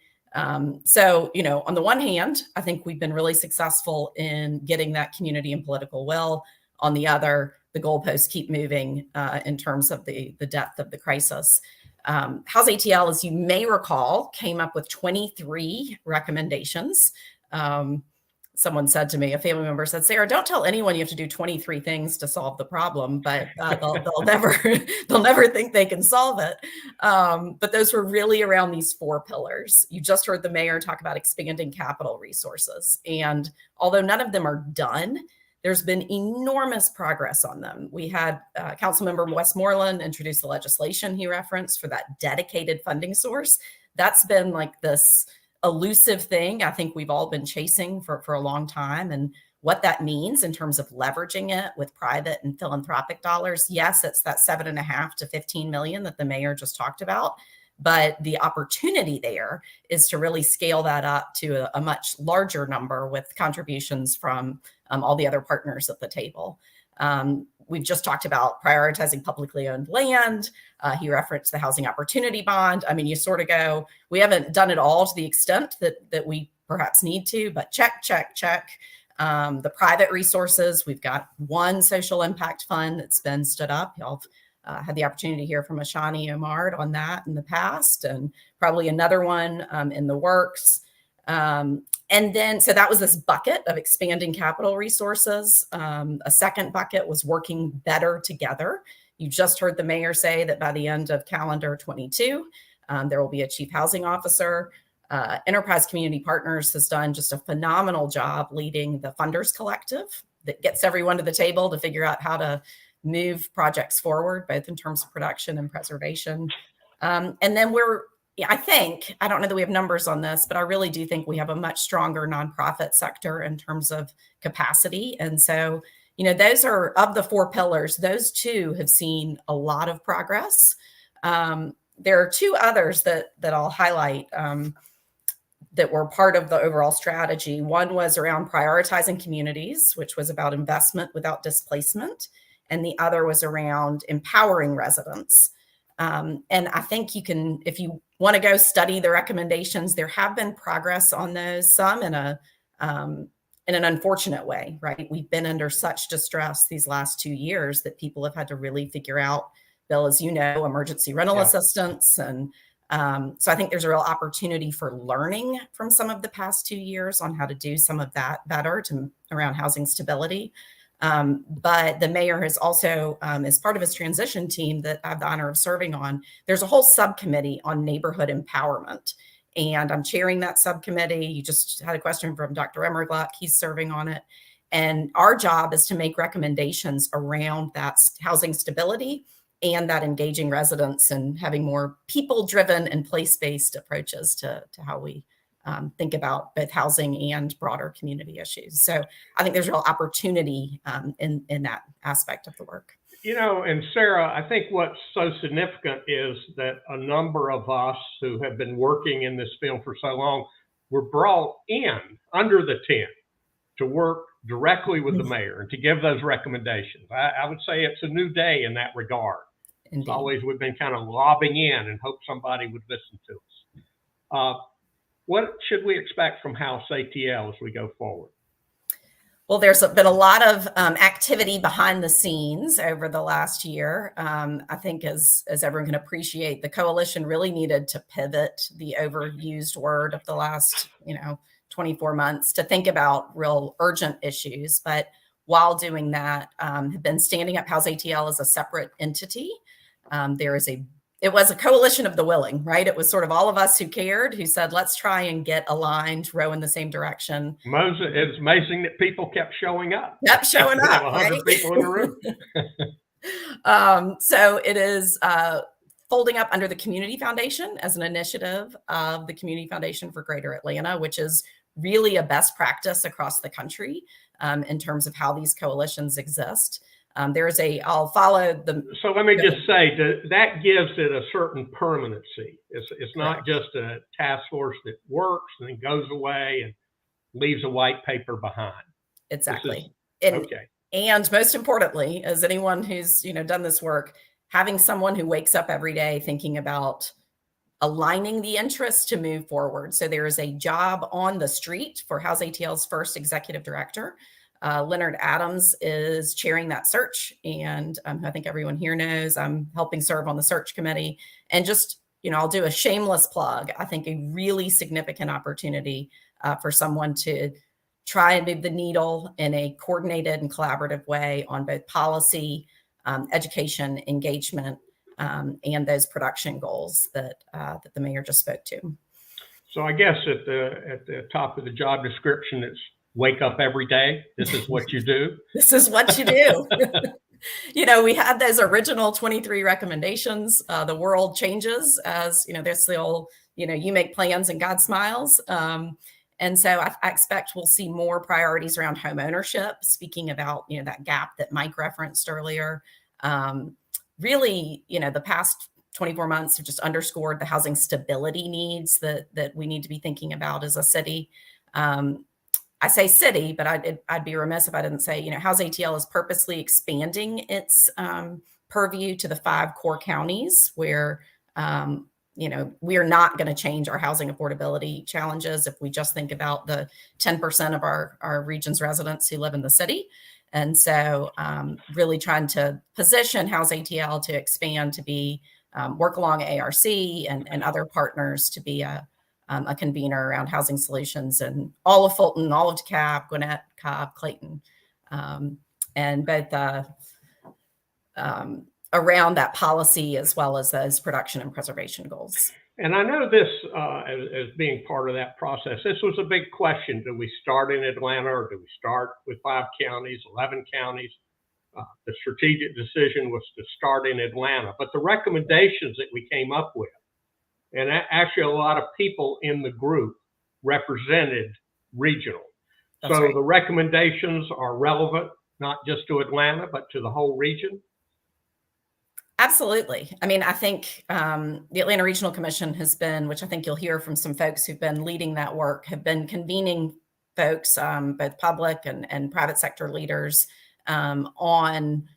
So, on the one hand, I think we've been really successful in getting that community and political will. On the other, the goalposts keep moving in terms of the depth of the crisis. House ATL, as you may recall, came up with 23 recommendations. Someone said to me, a family member said, Sarah, don't tell anyone you have to do 23 things to solve the problem, but they'll never think they can solve it. But those were really around these 4 pillars. You just heard the mayor talk about expanding capital resources. And although none of them are done, there's been enormous progress on them. We had Councilmember Westmoreland introduce the legislation he referenced for that dedicated funding source. That's been like this elusive thing I think we've all been chasing for a long time. And what that means in terms of leveraging it with private and philanthropic dollars. Yes, it's that $7.5 to $15 million that the mayor just talked about. But the opportunity there is to really scale that up to a much larger number with contributions from all the other partners at the table. We've just talked about prioritizing publicly owned land. He referenced the housing opportunity bond. I mean, you sort of go, we haven't done it all to the extent that we perhaps need to, but check, check, check. The private resources, we've got one social impact fund that's been stood up. Y'all had the opportunity to hear from Ashani Omar on that in the past, and probably another one in the works. And then, so that was this bucket of expanding capital resources. A second bucket was working better together. You just heard the mayor say that by the end of calendar 22, there will be a chief housing officer. Enterprise Community Partners has done just a phenomenal job leading the funders collective that gets everyone to the table to figure out how to move projects forward, both in terms of production and preservation. And then I don't know that we have numbers on this, but I really do think we have a much stronger nonprofit sector in terms of capacity. And so, those are, of the 4 pillars, those 2 have seen a lot of progress. There are 2 others that I'll highlight that were part of the overall strategy. One was around prioritizing communities, which was about investment without displacement. And the other was around empowering residents. And I think you can, if you want to go study the recommendations, there have been progress on those, some in an unfortunate way, right? We've been under such distress these last 2 years that people have had to really figure out, Bill, as you know, emergency rental assistance. And so I think there's a real opportunity for learning from some of the past 2 years on how to do some of that better around housing stability. But the mayor has also, as part of his transition team that I have the honor of serving on, there's a whole subcommittee on neighborhood empowerment. And I'm chairing that subcommittee. You just had a question from Dr. Emmergluck. He's serving on it. And our job is to make recommendations around that housing stability and that engaging residents and having more people-driven and place-based approaches to how we think about both housing and broader community issues. So I think there's real opportunity in that aspect of the work. And Sarah, I think what's so significant is that a number of us who have been working in this field for so long were brought in under the tent to work directly with the mayor and to give those recommendations. I would say it's a new day in that regard. Indeed. It's always we've been kind of lobbing in and hope somebody would listen to us. What should we expect from House ATL as we go forward? Well, there's been a lot of activity behind the scenes over the last year. I think as everyone can appreciate, the coalition really needed to pivot, the overused word of the last 24 months, to think about real urgent issues. But while doing that, have been standing up House ATL as a separate entity. It was a coalition of the willing, right? It was sort of all of us who cared, who said, let's try and get aligned, row in the same direction. It's amazing that people kept showing up. Kept showing up. 100 right? people in the room. So it is folding up under the Community Foundation as an initiative of the Community Foundation for Greater Atlanta, which is really a best practice across the country in terms of how these coalitions exist. I'll follow the. So let me just say that gives it a certain permanency. It's not just a task force that works and then goes away and leaves a white paper behind. Exactly. Okay. And most importantly, as anyone who's done this work, having someone who wakes up every day thinking about aligning the interests to move forward. So there is a job on the street for House ATL's first executive director. Leonard Adams is chairing that search. And I think everyone here knows I'm helping serve on the search committee. And just, I'll do a shameless plug. I think a really significant opportunity for someone to try and move the needle in a coordinated and collaborative way on both policy, education, engagement, and those production goals that the mayor just spoke to. So I guess at the top of the job description, it's wake up every day. This is what you do. This is what you do. We had those original 23 recommendations. The world changes as, there's the old, you make plans and God smiles. And so I expect we'll see more priorities around home ownership, speaking about, that gap that Mike referenced earlier. Really, the past 24 months have just underscored the housing stability needs that we need to be thinking about as a city. I say city, but I'd be remiss if I didn't say, House ATL is purposely expanding its purview to the 5 core counties where, we are not going to change our housing affordability challenges if we just think about the 10% of our region's residents who live in the city. And so really trying to position House ATL to expand to be work along ARC and other partners to be a convener around housing solutions in all of Fulton, all of DeKalb, Gwinnett, Cobb, Clayton, and both around that policy as well as those production and preservation goals. And I know this as being part of that process. This was a big question. Do we start in Atlanta or do we start with 5 counties, 11 counties? The strategic decision was to start in Atlanta. But the recommendations that we came up with, and actually a lot of people in the group represented regional. That's so right. The recommendations are relevant, not just to Atlanta, but to the whole region. Absolutely. I mean, I think the Atlanta Regional Commission has been, which I think you'll hear from some folks who've been leading that work, have been convening folks, both public and private sector leaders, on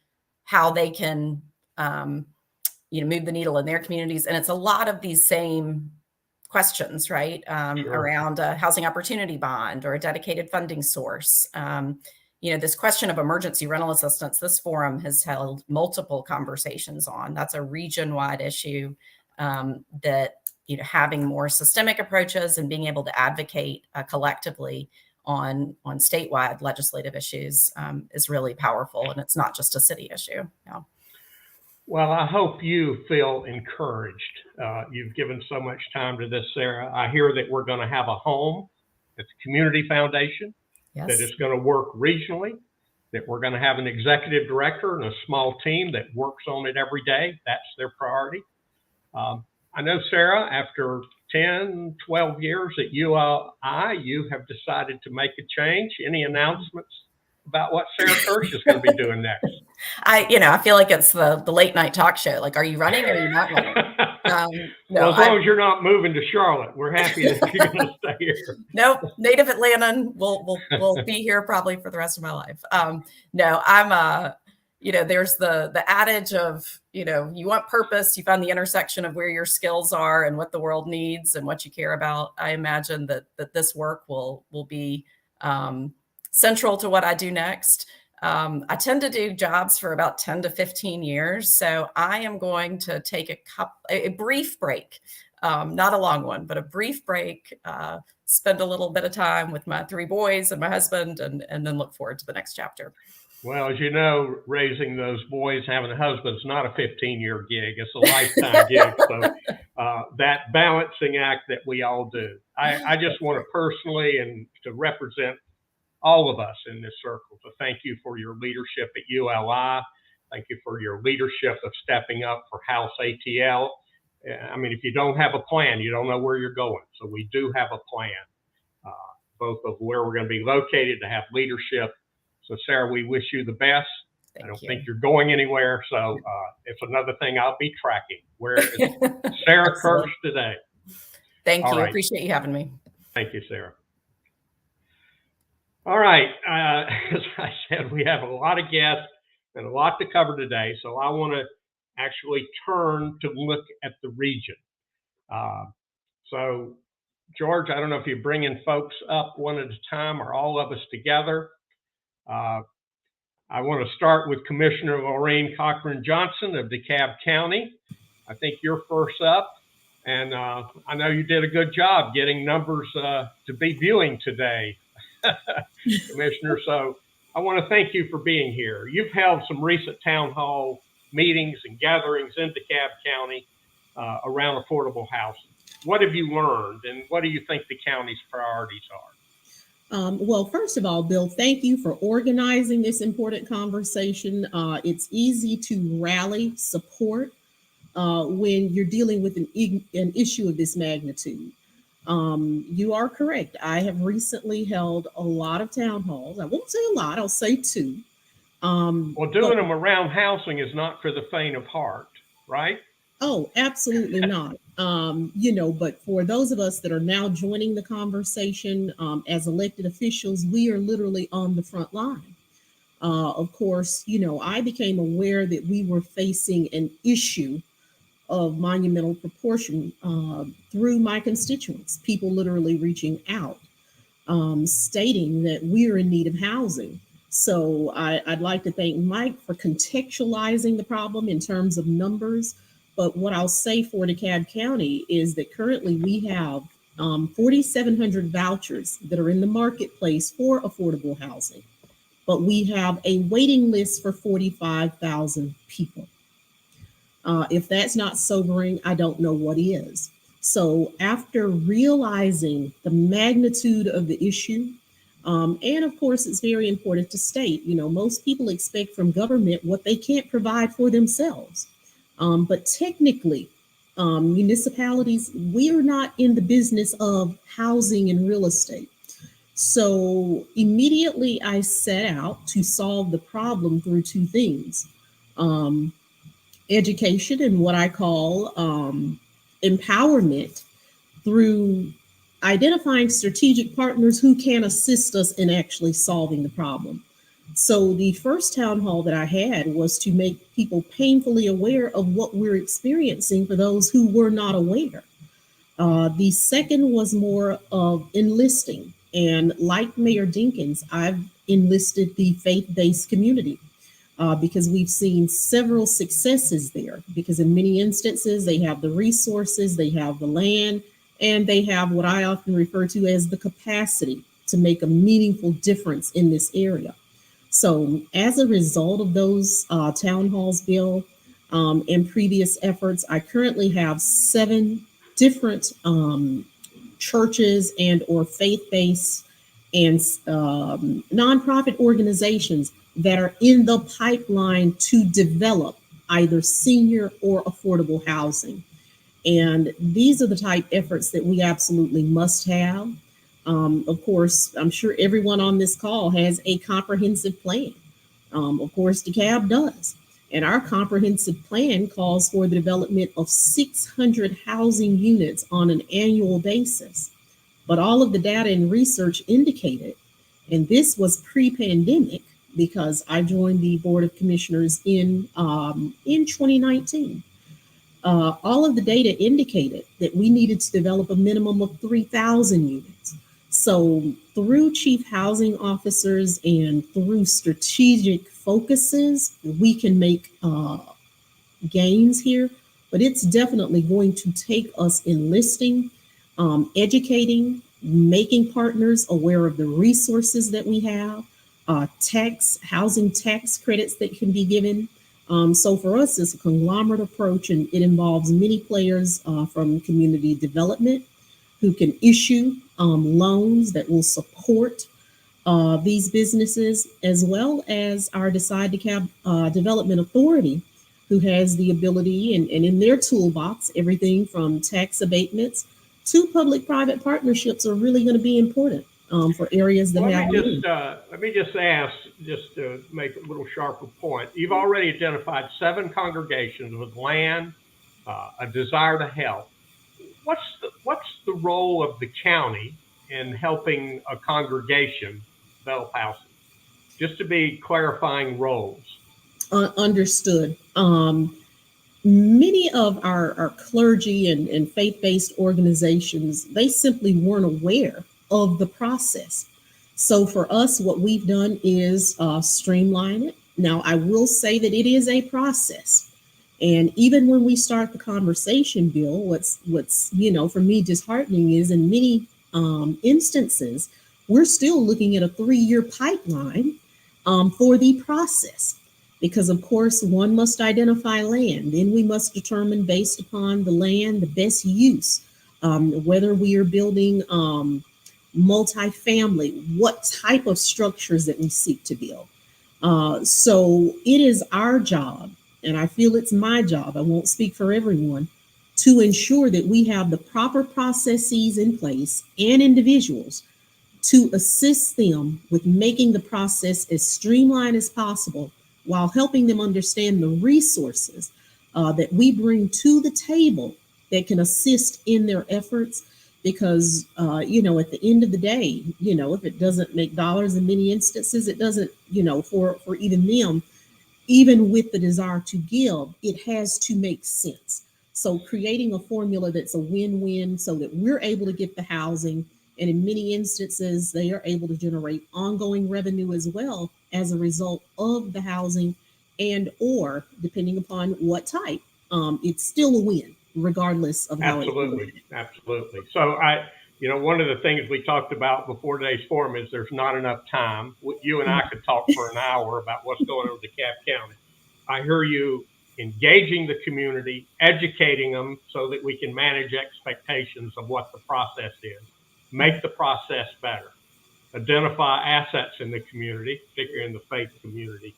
how they can, move the needle in their communities. And it's a lot of these same questions, right? Sure. Around a housing opportunity bond or a dedicated funding source. This question of emergency rental assistance, this forum has held multiple conversations on. That's a region-wide issue that, having more systemic approaches and being able to advocate collectively on statewide legislative issues is really powerful. And it's not just a city issue. Yeah. Well, I hope you feel encouraged. You've given so much time to this, Sarah. I hear that we're going to have a home at the Community Foundation. Yes. That is going to work regionally, that we're going to have an executive director and a small team that works on it every day. That's their priority. I know, Sarah, after 10, 12 years at ULI, you have decided to make a change. Any announcements about what Sarah Kirsch is going to be doing next? I feel like it's the late night talk show. Like, are you running or are you not running? No, as long as you're not moving to Charlotte, we're happy that you're going to stay here. Nope, native Atlantan. We'll be here probably for the rest of my life. No, I'm there's the adage of, you want purpose, you find the intersection of where your skills are and what the world needs and what you care about. I imagine that this work will be central to what I do next. I tend to do jobs for about 10 to 15 years. So I am going to take a brief break, not a long one, but a brief break, spend a little bit of time with my 3 boys and my husband, and then look forward to the next chapter. Well, as you know, raising those boys, having a husband is not a 15-year gig. It's a lifetime gig. So that balancing act that we all do. I just want to personally and to represent all of us in this circle to thank you for your leadership at ULI. Thank you for your leadership of stepping up for House ATL. I mean, if you don't have a plan, you don't know where you're going. So we do have a plan, both of where we're going to be located, to have leadership. So, Sarah, we wish you the best. I don't think you're going anywhere. So it's another thing I'll be tracking. Where is Sarah Kirsch today? Thank you. Right. Appreciate you having me. Thank you, Sarah. All right. As I said, we have a lot of guests and a lot to cover today. So I want to actually turn to look at the region. So, George, I don't know if you're bringing folks up one at a time or all of us together. I want to start with Commissioner Lorraine Cochran-Johnson of DeKalb County. I think you're first up. And I know you did a good job getting numbers to be viewing today, Commissioner. So I want to thank you for being here. You've held some recent town hall meetings and gatherings in DeKalb County around affordable housing. What have you learned, and what do you think the county's priorities are? Well, first of all, Bill, thank you for organizing this important conversation. It's easy to rally support when you're dealing with an issue of this magnitude. You are correct. I have recently held a lot of town halls. I won't say a lot, I'll say 2. Well, doing them around housing is not for the faint of heart, right? Oh, absolutely not. But for those of us that are now joining the conversation as elected officials, we are literally on the front line. Of course, I became aware that we were facing an issue of monumental proportion through my constituents, people literally reaching out, stating that we are in need of housing. So I'd like to thank Mike for contextualizing the problem in terms of numbers. But what I'll say for DeKalb County is that currently we have 4,700 vouchers that are in the marketplace for affordable housing. But we have a waiting list for 45,000 people. If that's not sobering, I don't know what is. So after realizing the magnitude of the issue, and of course, it's very important to state, most people expect from government what they can't provide for themselves. But technically, municipalities, we are not in the business of housing and real estate. So immediately I set out to solve the problem through two things. Education and what I call empowerment through identifying strategic partners who can assist us in actually solving the problem. So the first town hall that I had was to make people painfully aware of what we're experiencing for those who were not aware. The second was more of enlisting. And like Mayor Dickens, I've enlisted the faith-based community. Because we've seen several successes there, because in many instances, they have the resources, they have the land, and they have what I often refer to as the capacity to make a meaningful difference in this area. So as a result of those town halls, Bill, and previous efforts, I currently have 7 different churches and or faith-based and nonprofit organizations that are in the pipeline to develop either senior or affordable housing. And these are the type efforts that we absolutely must have. Of course, I'm sure everyone on this call has a comprehensive plan. Of course, DeKalb does. And our comprehensive plan calls for the development of 600 housing units on an annual basis. But all of the data and research indicated, and this was pre-pandemic, because I joined the Board of Commissioners in 2019. All of the data indicated that we needed to develop a minimum of 3,000 units. So through chief housing officers and through strategic focuses, we can make gains here, but it's definitely going to take us enlisting, educating, making partners aware of the resources that we have, housing tax credits that can be given. So for us, it's a conglomerate approach, and it involves many players from community development who can issue loans that will support these businesses, as well as our Decide DeKalb Development Authority, who has the ability and in their toolbox, everything from tax abatements to public-private partnerships are really going to be important. For areas that have let me just ask, just to make a little sharper point. You've already identified 7 congregations with land, a desire to help. What's the role of the county in helping a congregation develop housing? Just to be clarifying roles. Understood. Many of our clergy and faith-based organizations, they simply weren't aware of the process. So for us, what we've done is streamline it. Now, I will say that it is a process. And even when we start the conversation, Bill, what's for me disheartening is in many instances, we're still looking at a 3-year pipeline for the process. Because of course, one must identify land. Then we must determine based upon the land, the best use, whether we are building multifamily, what type of structures that we seek to build. So it is our job, and I feel it's my job, I won't speak for everyone, to ensure that we have the proper processes in place and individuals to assist them with making the process as streamlined as possible, while helping them understand the resources that we bring to the table that can assist in their efforts. Because, at the end of the day, if it doesn't make dollars in many instances, it doesn't, for even them, even with the desire to give, it has to make sense. So creating a formula that's a win-win so that we're able to get the housing, and in many instances, they are able to generate ongoing revenue as well as a result of the housing, and or depending upon what type, it's still a win regardless of how Absolutely. So one of the things we talked about before today's forum is there's not enough time. You and I could talk for an hour about what's going on in DeKalb County. I hear you engaging the community, educating them so that we can manage expectations of what the process is, make the process better, identify assets in the community, particularly in the faith community.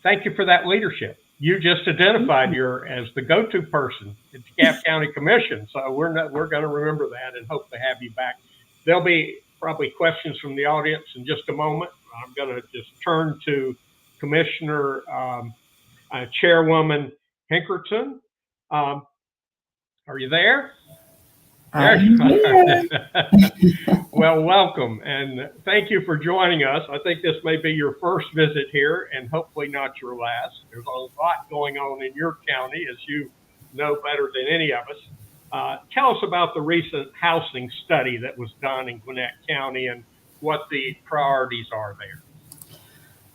Thank you for that leadership. You just identified as the go-to person at the DeKalb County Commission. So we're going to remember that and hope to have you back. There'll be probably questions from the audience in just a moment. I'm going to just turn to Commissioner Chairwoman Hinkerton. Are you there? Well, welcome, and thank you for joining us. I think this may be your first visit here, and hopefully not your last. There's a lot going on in your county, as you know better than any of us. Tell us about the recent housing study that was done in Gwinnett County and what the priorities are there.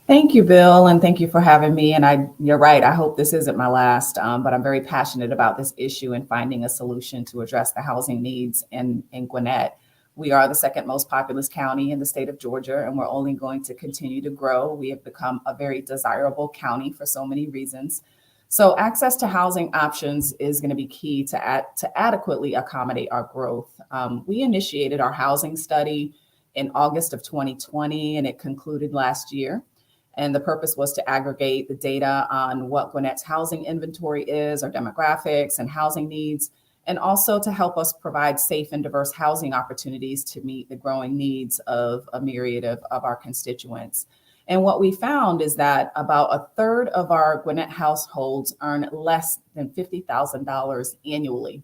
Thank you, Bill, and thank you for having me. And you're right, I hope this isn't my last, but I'm very passionate about this issue and finding a solution to address the housing needs in Gwinnett. We are the second most populous county in the state of Georgia, and we're only going to continue to grow. We have become a very desirable county for so many reasons. So access to housing options is going to be key to adequately accommodate our growth. We initiated our housing study in August of 2020, and it concluded last year. And the purpose was to aggregate the data on what Gwinnett's housing inventory is, our demographics and housing needs, and also to help us provide safe and diverse housing opportunities to meet the growing needs of a myriad of our constituents. And what we found is that about a third of our Gwinnett households earn less than $50,000 annually.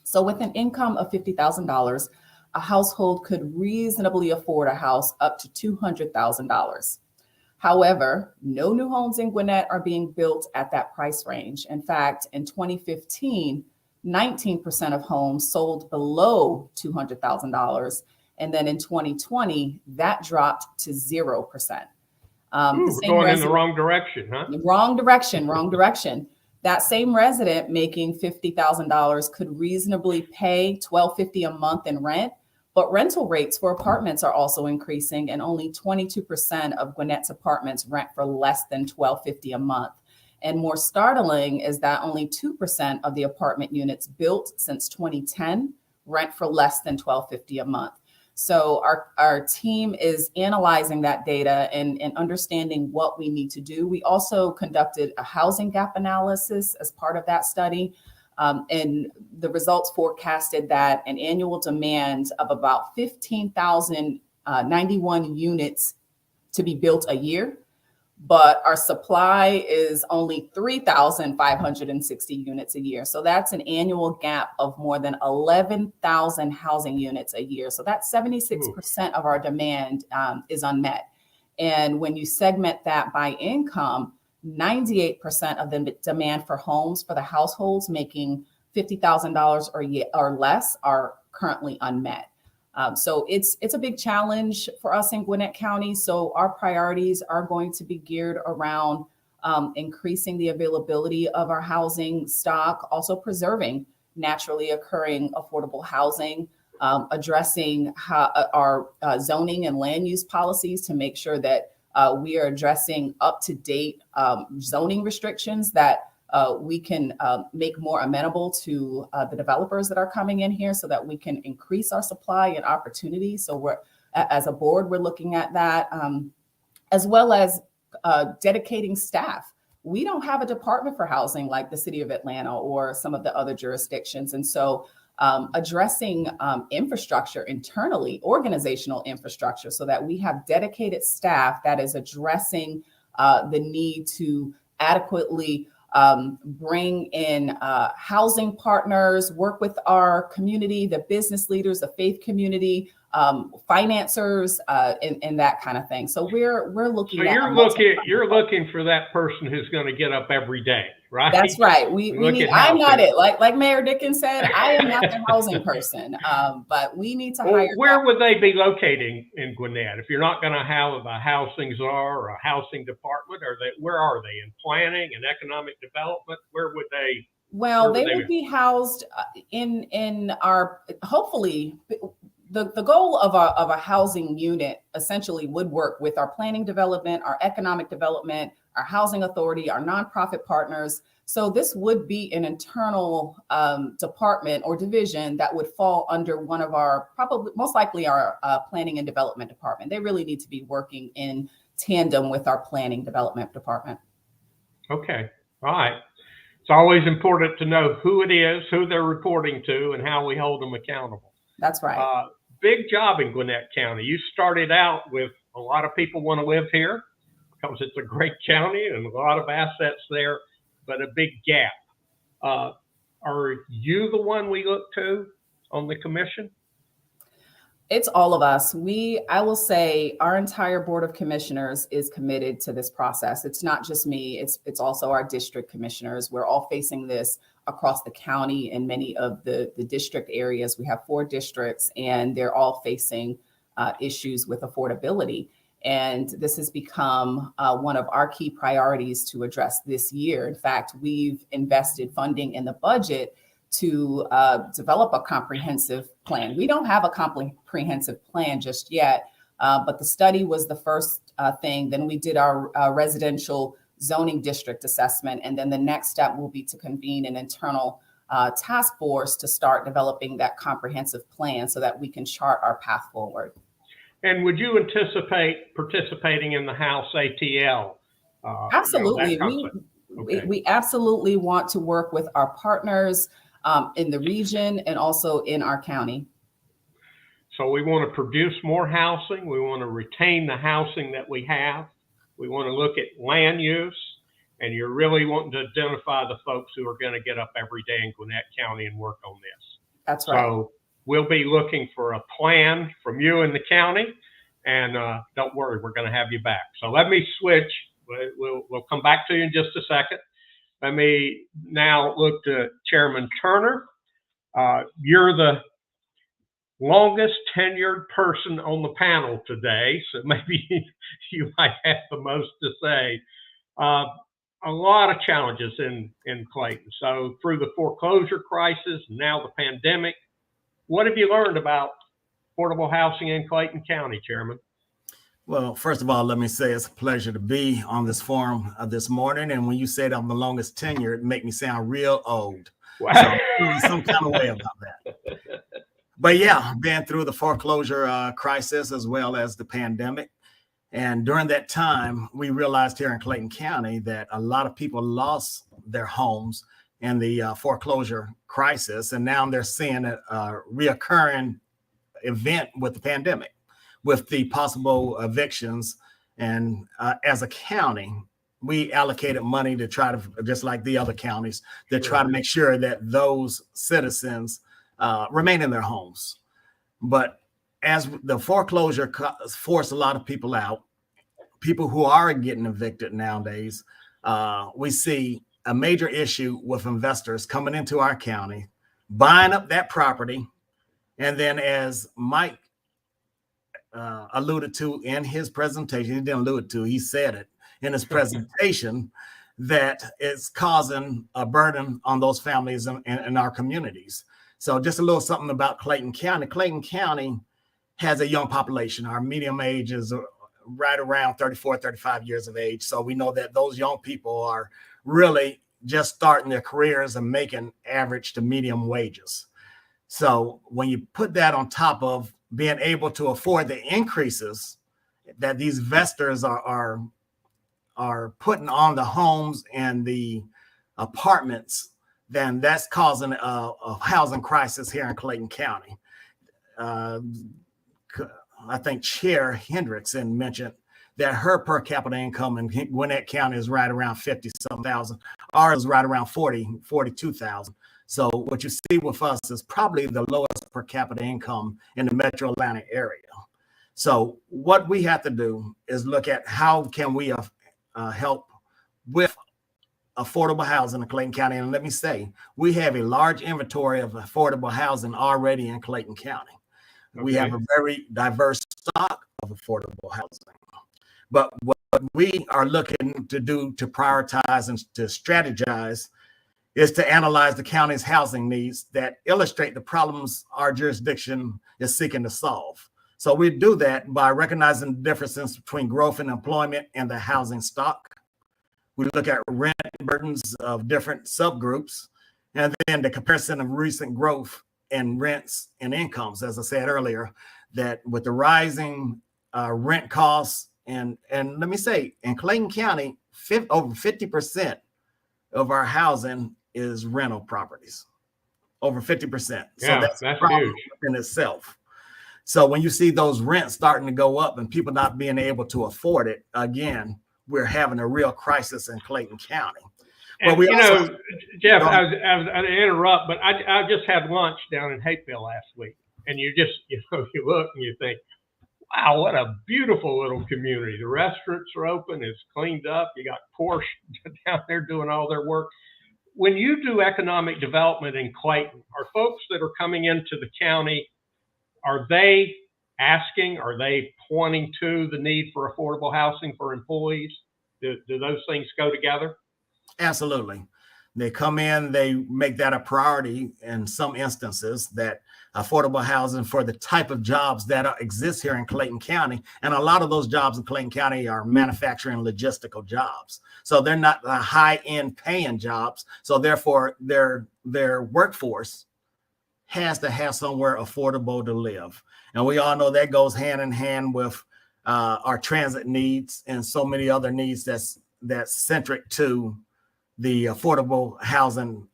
So with an income of $50,000, a household could reasonably afford a house up to $200,000. However, no new homes in Gwinnett are being built at that price range. In fact, in 2015, 19% of homes sold below $200,000. And then in 2020, that dropped to 0%. Going in the wrong direction, huh? Wrong direction. That same resident making $50,000 could reasonably pay $1,250 a month in rent. But rental rates for apartments are also increasing, and only 22% of Gwinnett's apartments rent for less than $1,250 a month. And more startling is that only 2% of the apartment units built since 2010 rent for less than $1,250 a month. So our team is analyzing that data and understanding what we need to do. We also conducted a housing gap analysis as part of that study. And the results forecasted that an annual demand of about 15,091 units to be built a year, but our supply is only 3,560 units a year. So that's an annual gap of more than 11,000 housing units a year. So that's 76% of our demand is unmet. And when you segment that by income, 98% of the demand for homes for the households making $50,000 or less are currently unmet. So it's a big challenge for us in Gwinnett County. So our priorities are going to be geared around increasing the availability of our housing stock, also preserving naturally occurring affordable housing, addressing our zoning and land use policies to make sure that we are addressing up-to-date zoning restrictions that we can make more amenable to the developers that are coming in here so that we can increase our supply and opportunity. So as a board, we're looking at that, as well as dedicating staff. We don't have a department for housing like the city of Atlanta or some of the other jurisdictions. And so addressing infrastructure internally, organizational infrastructure, so that we have dedicated staff that is addressing the need to adequately bring in housing partners, work with our community, the business leaders, the faith community, financiers, and that kind of thing. So we're looking. So you're looking for that person who's going to get up every day, right? That's right. We need. I'm not it. Like Mayor Dickens said, I am not the housing person. But we need to hire. Where would they be located in Gwinnett? If you're not going to have a housing czar or a housing department, where are they in planning and economic development? Where would they? Well, they would be housed in our, hopefully. The goal of a housing unit essentially would work with our planning development, our economic development, our housing authority, our nonprofit partners. So this would be an internal department or division that would fall under one of our, probably most likely our planning and development department. They really need to be working in tandem with our planning development department. Okay. All right. It's always important to know who it is, who they're reporting to, and how we hold them accountable. That's right. Big job in Gwinnett County. You started out with a lot of people want to live here because it's a great county and a lot of assets there, but a big gap. Are you the one we look to on the commission? It's all of us. I will say our entire board of commissioners is committed to this process. It's not just me. It's also our district commissioners. We're all facing this across the county in many of the district areas. We have 4 districts and they're all facing issues with affordability. And this has become one of our key priorities to address this year. In fact, we've invested funding in the budget to develop a comprehensive plan. We don't have a comprehensive plan just yet, but the study was the first thing. Then we did our residential zoning district assessment. And then the next step will be to convene an internal task force to start developing that comprehensive plan so that we can chart our path forward. And would you anticipate participating in the House ATL? Absolutely. We absolutely want to work with our partners in the region and also in our county. So we want to produce more housing. We want to retain the housing that we have. We want to look at land use, and you're really wanting to identify the folks who are going to get up every day in Gwinnett County and work on this. That's right. So we'll be looking for a plan from you in the county, and don't worry, we're going to have you back. So let me switch. We'll come back to you in just a second. Let me now look to Chairman Turner. You're the longest tenured person on the panel today, so maybe you might have the most to say. A lot of challenges in Clayton. So through the foreclosure crisis, now the pandemic, what have you learned about affordable housing in Clayton County, Chairman? Well, first of all, let me say it's a pleasure to be on this forum this morning. And when you said I'm the longest tenure, it make me sound real old. Wow. So I'm feeling some kind of way about that. But yeah, been through the foreclosure crisis as well as the pandemic. And during that time, we realized here in Clayton County that a lot of people lost their homes in the foreclosure crisis. And now they're seeing a reoccurring event with the pandemic, with the possible evictions. And as a county, we allocated money to try to, just like the other counties, to try to make sure that those citizens remain in their homes. But as the foreclosure forced a lot of people out, people who are getting evicted nowadays, we see a major issue with investors coming into our county, buying up that property. And then as Mike alluded to in his presentation, he didn't allude to, he said it in his presentation, that it's causing a burden on those families in our communities. So just a little something about Clayton County. Clayton County has a young population. Our median age is right around 34, 35 years of age. So we know that those young people are really just starting their careers and making average to medium wages. So when you put that on top of being able to afford the increases that these investors are putting on the homes and the apartments, then that's causing a housing crisis here in Clayton County. I think Chair Hendrickson mentioned that her per capita income in Gwinnett County is right around 50-some thousand. Ours is right around 42,000. So what you see with us is probably the lowest per capita income in the metro Atlanta area. So what we have to do is look at how can we help with affordable housing in Clayton County. And let me say, we have a large inventory of affordable housing already in Clayton County. Okay. We have a very diverse stock of affordable housing. But what we are looking to do to prioritize and to strategize is to analyze the county's housing needs that illustrate the problems our jurisdiction is seeking to solve. So we do that by recognizing the differences between growth in employment and the housing stock. We look at rent burdens of different subgroups, and then the comparison of recent growth in rents and incomes. As I said earlier, that with the rising rent costs, and let me say, in Clayton County, over 50% of our housing is rental properties. Over 50%. So that's a problem huge in itself. So when you see those rents starting to go up and people not being able to afford it, again, we're having a real crisis in Clayton County. And but we also, Jeff, I interrupt, but I just had lunch down in Hapeville last week, and you look and you think, wow, what a beautiful little community. The restaurants are open, it's cleaned up. You got Porsche down there doing all their work. When you do economic development in Clayton, are folks that are coming into the county, are they pointing to the need for affordable housing for employees? Do those things go together? Absolutely. They come in, they make that a priority in some instances, that affordable housing for the type of jobs that exist here in Clayton County. And a lot of those jobs in Clayton County are manufacturing logistical jobs. So they're not the high-end paying jobs. So therefore, their workforce has to have somewhere affordable to live. And we all know that goes hand in hand with our transit needs and so many other needs that's centric to the affordable housing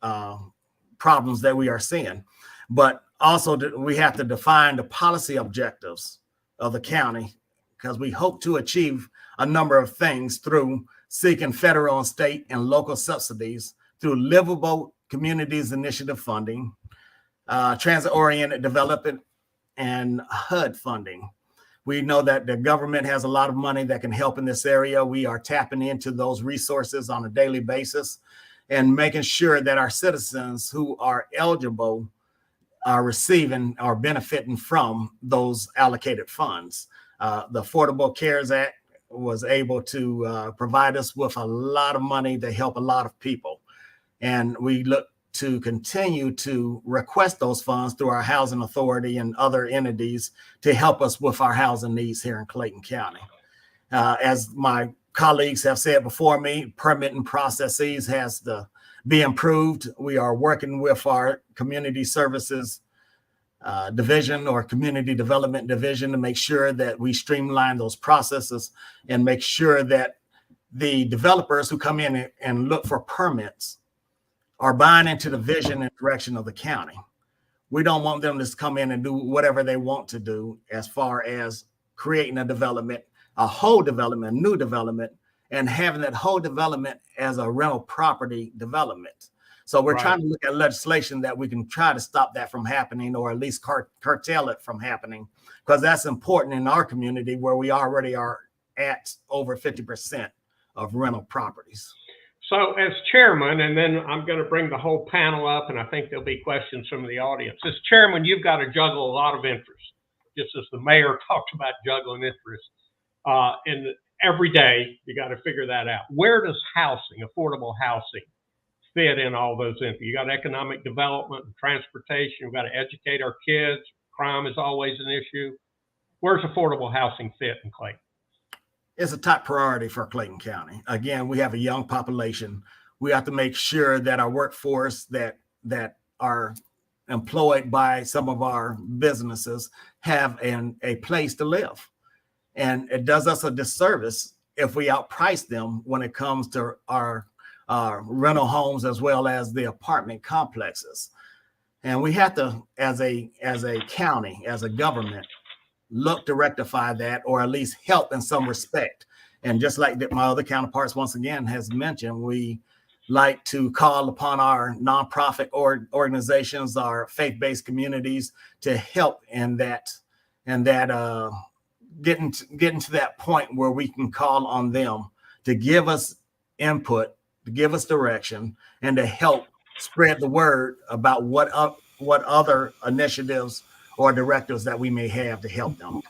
problems that we are seeing. But also we have to define the policy objectives of the county, because we hope to achieve a number of things through seeking federal and state and local subsidies through livable communities initiative funding, transit-oriented development, and HUD funding. We know that the government has a lot of money that can help in this area. We are tapping into those resources on a daily basis and making sure that our citizens who are eligible are receiving or benefiting from those allocated funds. The Affordable Cares Act was able to provide us with a lot of money to help a lot of people. And we look to continue to request those funds through our housing authority and other entities to help us with our housing needs here in Clayton County. As my colleagues have said before me, permitting processes has to be improved. We are working with our community services division or community development division to make sure that we streamline those processes and make sure that the developers who come in and look for permits are buying into the vision and direction of the county. We don't want them to come in and do whatever they want to do as far as creating a development, a whole development, new development, and having that whole development as a rental property development. So we're trying to look at legislation that we can try to stop that from happening, or at least curtail it from happening, because that's important in our community where we already are at over 50% of rental properties. So as chairman, and then I'm going to bring the whole panel up, and I think there'll be questions from the audience. As chairman, you've got to juggle a lot of interests, just as the mayor talked about juggling interests. And every day, you got to figure that out. Where does housing, affordable housing, fit in all those interests? You got economic development and transportation. We've got to educate our kids. Crime is always an issue. Where's affordable housing fit in Clayton? It's a top priority for Clayton County. Again, we have a young population. We have to make sure that our workforce that are employed by some of our businesses have a place to live. And it does us a disservice if we outprice them when it comes to our rental homes as well as the apartment complexes. And we have to, as a county, as a government, look to rectify that, or at least help in some respect. And just like my other counterparts, once again, has mentioned, we like to call upon our nonprofit organizations, our faith-based communities to help in that, getting to that point where we can call on them to give us input, to give us direction, and to help spread the word about what other initiatives or directives that we may have to help them.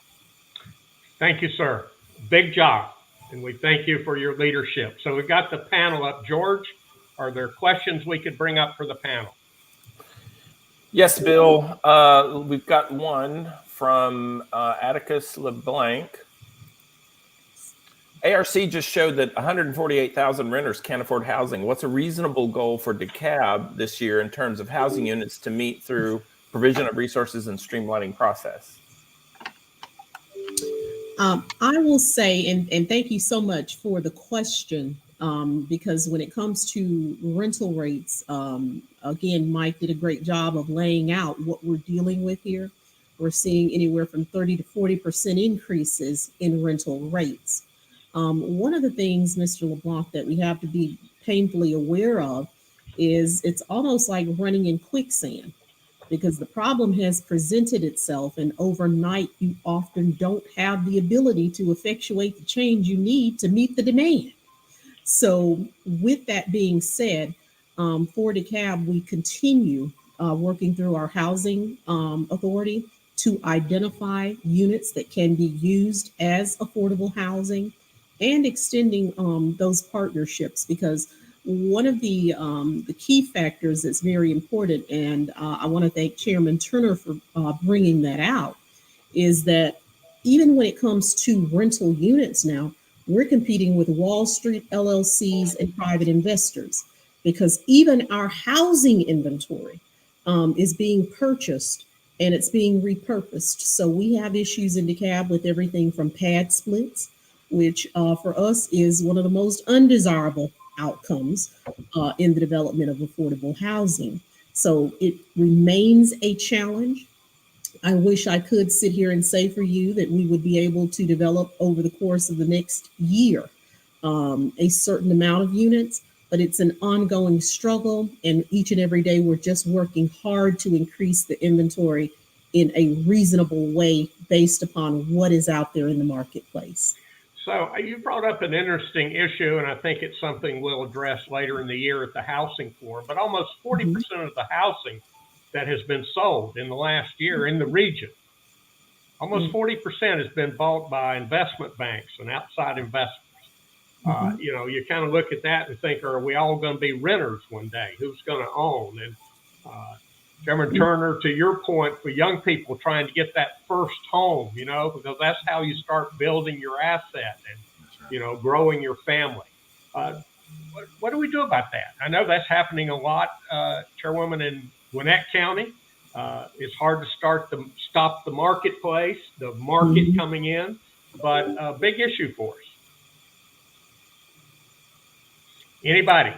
Thank you, sir. Big job. And we thank you for your leadership. So we've got the panel up. George, are there questions we could bring up for the panel? Yes, Bill. We've got one from Atticus LeBlanc. ARC just showed that 148,000 renters can't afford housing. What's a reasonable goal for DeKalb this year in terms of housing units to meet through provision of resources and streamlining process? I will say, and thank you so much for the question, because when it comes to rental rates, again, Mike did a great job of laying out what we're dealing with here. We're seeing anywhere from 30 to 40% increases in rental rates. One of the things, Mr. LeBlanc, that we have to be painfully aware of is it's almost like running in quicksand, because the problem has presented itself, and overnight you often don't have the ability to effectuate the change you need to meet the demand. So with that being said, for DeKalb, we continue working through our housing authority to identify units that can be used as affordable housing and extending those partnerships, because one of the key factors that's very important, and I want to thank Chairman Turner for bringing that out, is that even when it comes to rental units now, we're competing with Wall Street LLCs and private investors, because even our housing inventory is being purchased and it's being repurposed. So we have issues in DeKalb with everything from pad splits, which for us is one of the most undesirable outcomes in the development of affordable housing. So it remains a challenge. I wish I could sit here and say for you that we would be able to develop over the course of the next year a certain amount of units, but it's an ongoing struggle. And each and every day, we're just working hard to increase the inventory in a reasonable way based upon what is out there in the marketplace. So you brought up an interesting issue, and I think it's something we'll address later in the year at the Housing Forum, but almost 40% of the housing that has been sold in the last year in the region, almost 40% has been bought by investment banks and outside investors. You know, you kind of look at that and think, are we all going to be renters one day? Who's going to own? And Chairman Turner, to your point, for young people trying to get that first home, you know, because that's how you start building your asset and, you know, growing your family. What do we do about that? I know that's happening a lot, Chairwoman, in Gwinnett County. It's hard to stop the marketplace, the market coming in, but a big issue for us. Anybody?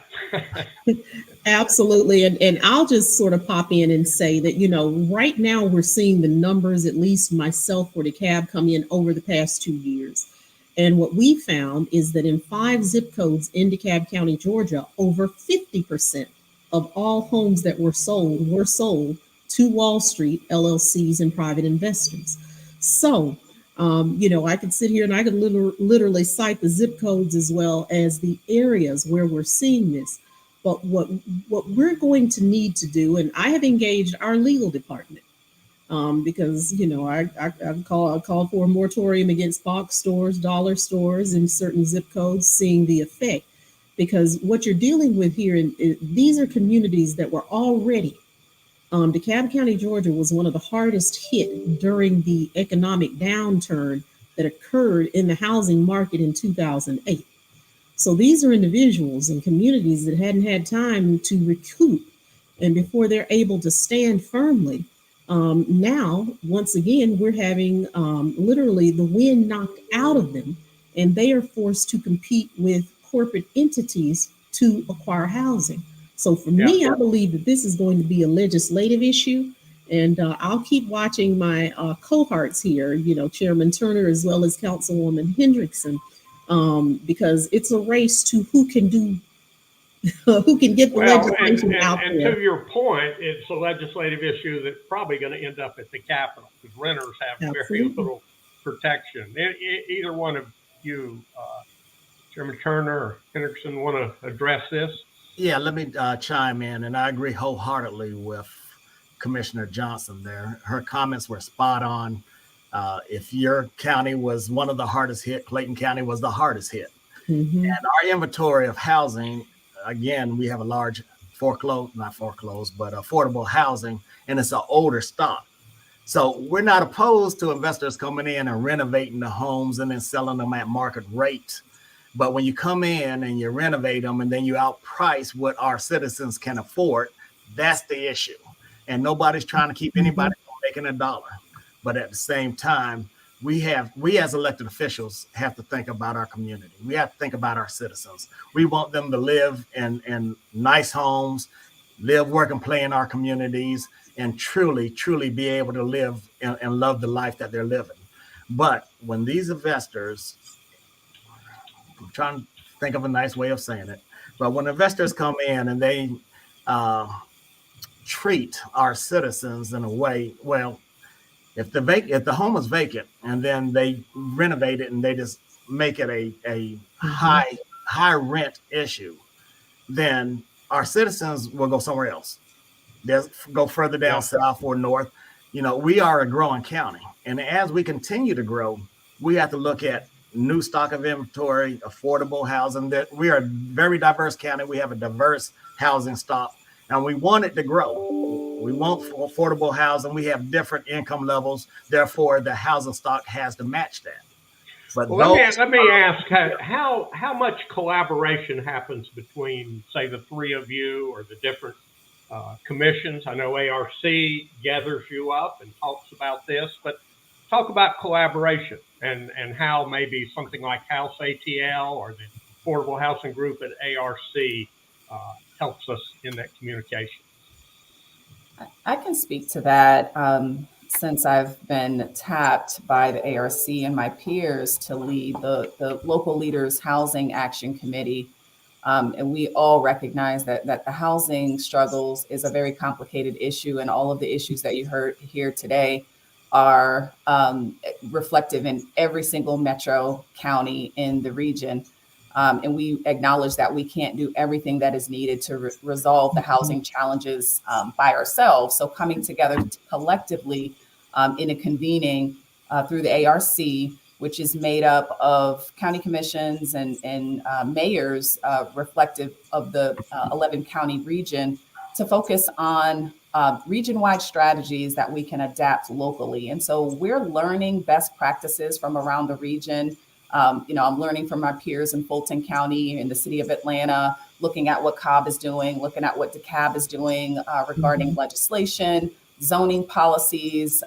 Absolutely. And I'll just sort of pop in and say that, you know, right now we're seeing the numbers, at least myself for DeKalb, come in over the past 2 years. And what we found is that in 5 zip codes in DeKalb County, Georgia, over 50% of all homes that were sold to Wall Street, LLCs, and private investors. So, you know, I could sit here and I could literally cite the zip codes as well as the areas where we're seeing this. But what we're going to need to do, and I have engaged our legal department, because, you know, I called for a moratorium against box stores, dollar stores in certain zip codes, seeing the effect. Because what you're dealing with here, these are communities that were already, DeKalb County, Georgia was one of the hardest hit during the economic downturn that occurred in the housing market in 2008. So these are individuals and communities that hadn't had time to recoup. And before they're able to stand firmly, now, once again, we're having literally the wind knocked out of them, and they are forced to compete with corporate entities to acquire housing. So for me, I believe that this is going to be a legislative issue, and I'll keep watching my cohorts here, you know, Chairman Turner as well as Councilwoman Hendrickson, because it's a race to who can do who can get the legislation out and there. To your point, it's a legislative issue that's probably going to end up at the Capitol because renters have very little protection. Either one of you, Chairman Turner or Henderson, want to address this? Yeah, let me chime in, and I agree wholeheartedly with Commissioner Johnson there. Her comments were spot on. If your county was one of the hardest hit, Clayton County was the hardest hit. Mm-hmm. And our inventory of housing, again, we have a large affordable housing, and it's an older stock. So we're not opposed to investors coming in and renovating the homes and then selling them at market rate. But when you come in and you renovate them and then you outprice what our citizens can afford, that's the issue. And nobody's trying to keep anybody from making a dollar. But at the same time, we as elected officials have to think about our community. We have to think about our citizens. We want them to live in nice homes, live, work, and play in our communities, and truly, truly be able to live and love the life that they're living. But when these investors, I'm trying to think of a nice way of saying it, but when investors come in and they treat our citizens in a way, well, if the home is vacant and then they renovate it and they just make it a high rent issue, then our citizens will go somewhere else. They'll go further down south or north. You know, we are a growing county, and as we continue to grow, we have to look at new stock of inventory, affordable housing. That we are a very diverse county. We have a diverse housing stock, and we want it to grow. We want affordable housing. We have different income levels. Therefore, the housing stock has to match that. But let me ask how much collaboration happens between, say, the three of you or the different commissions. I know ARC gathers you up and talks about this, but talk about collaboration and how maybe something like House ATL or the Affordable Housing Group at ARC helps us in that communication. I can speak to that since I've been tapped by the ARC and my peers to lead the local leaders housing action committee. And we all recognize that the housing struggles is a very complicated issue, and all of the issues that you heard here today are reflective in every single metro county in the region. And we acknowledge that we can't do everything that is needed to resolve the housing challenges by ourselves. So coming together collectively in a convening through the ARC, which is made up of county commissions and mayors reflective of the 11 county region, to focus on region-wide strategies that we can adapt locally. And so we're learning best practices from around the region. I'm learning from my peers in Fulton County, in the city of Atlanta, looking at what Cobb is doing, looking at what DeKalb is doing regarding legislation, zoning policies,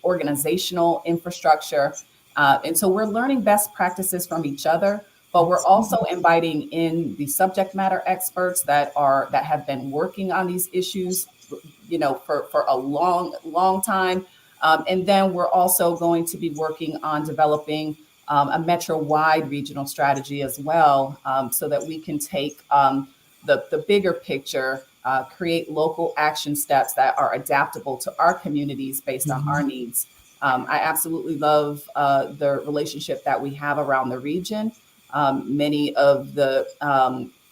organizational infrastructure. And so we're learning best practices from each other, but we're also inviting in the subject matter experts that have been working on these issues, for a long time. And then we're also going to be working on developing a metro-wide regional strategy as well, so that we can take the bigger picture, create local action steps that are adaptable to our communities based on our needs. I absolutely love the relationship that we have around the region. Many of the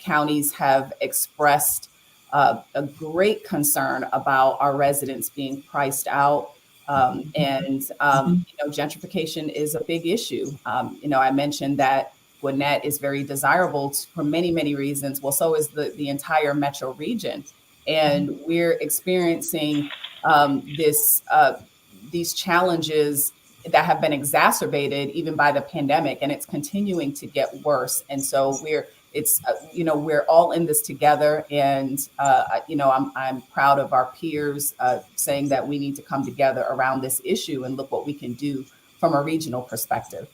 counties have expressed a great concern about our residents being priced out. Gentrification is a big issue. I mentioned that Gwinnett is very desirable for many, many reasons. Well, so is the entire metro region. And we're experiencing these challenges that have been exacerbated even by the pandemic, and it's continuing to get worse. And so we're all in this together. And, I'm proud of our peers saying that we need to come together around this issue and look what we can do from a regional perspective.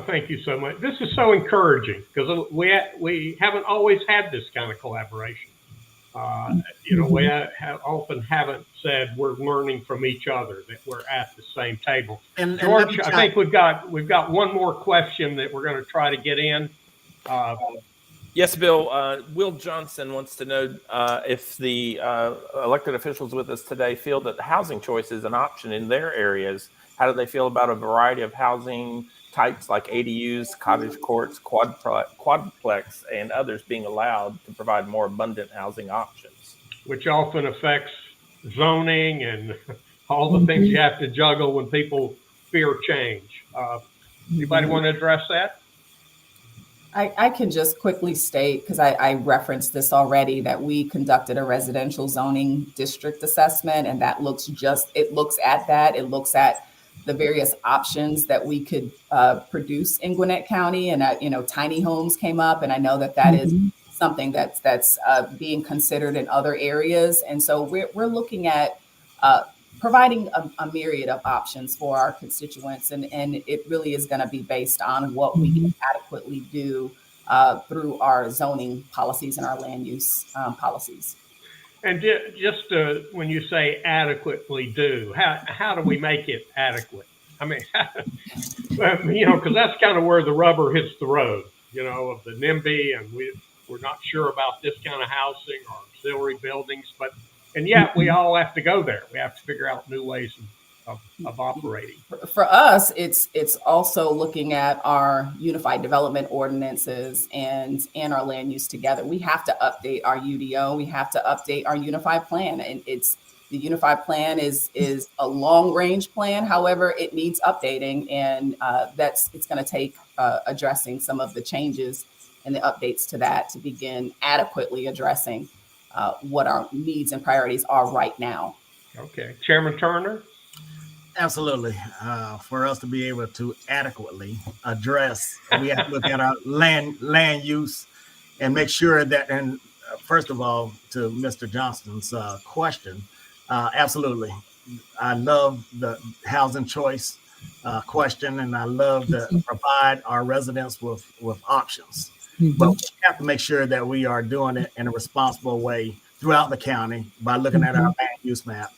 Thank you so much. This is so encouraging because we haven't always had this kind of collaboration. You know, we often haven't said we're learning from each other, that we're at the same table. And George, I think we've got one more question that we're going to try to get in. Yes, Bill. Will Johnson wants to know if the elected officials with us today feel that housing choice is an option in their areas. How do they feel about a variety of housing types like ADUs, cottage courts, quadplex, and others being allowed to provide more abundant housing options? Which often affects zoning and all the things you have to juggle when people fear change. Anybody want to address that? I can just quickly state, because I referenced this already, that we conducted a residential zoning district assessment, and that looks at that. It looks at the various options that we could produce in Gwinnett County, and tiny homes came up, and I know that is something that's being considered in other areas, and so we're looking at providing a myriad of options for our constituents, and it really is going to be based on what we can adequately do through our zoning policies and our land use policies. And just when you say adequately do, how do we make it adequate? I mean, because that's kind of where the rubber hits the road, of the NIMBY, and we're not sure about this kind of housing or auxiliary buildings, and yet we all have to go there. We have to figure out new ways of operating. For us, it's also looking at our unified development ordinances and our land use together. We have to update our UDO. We have to update our unified plan, and the unified plan is a long range plan. However, it needs updating, and it's going to take addressing some of the changes and the updates to that to begin adequately addressing what our needs and priorities are right now. Okay, Chairman Turner. Absolutely. For us to be able to adequately address, we have to look at our land use and make sure that, and first of all, to Mr. Johnston's question, absolutely. I love the housing choice question, and I love to provide our residents with options. But we have to make sure that we are doing it in a responsible way throughout the county by looking at our land use map,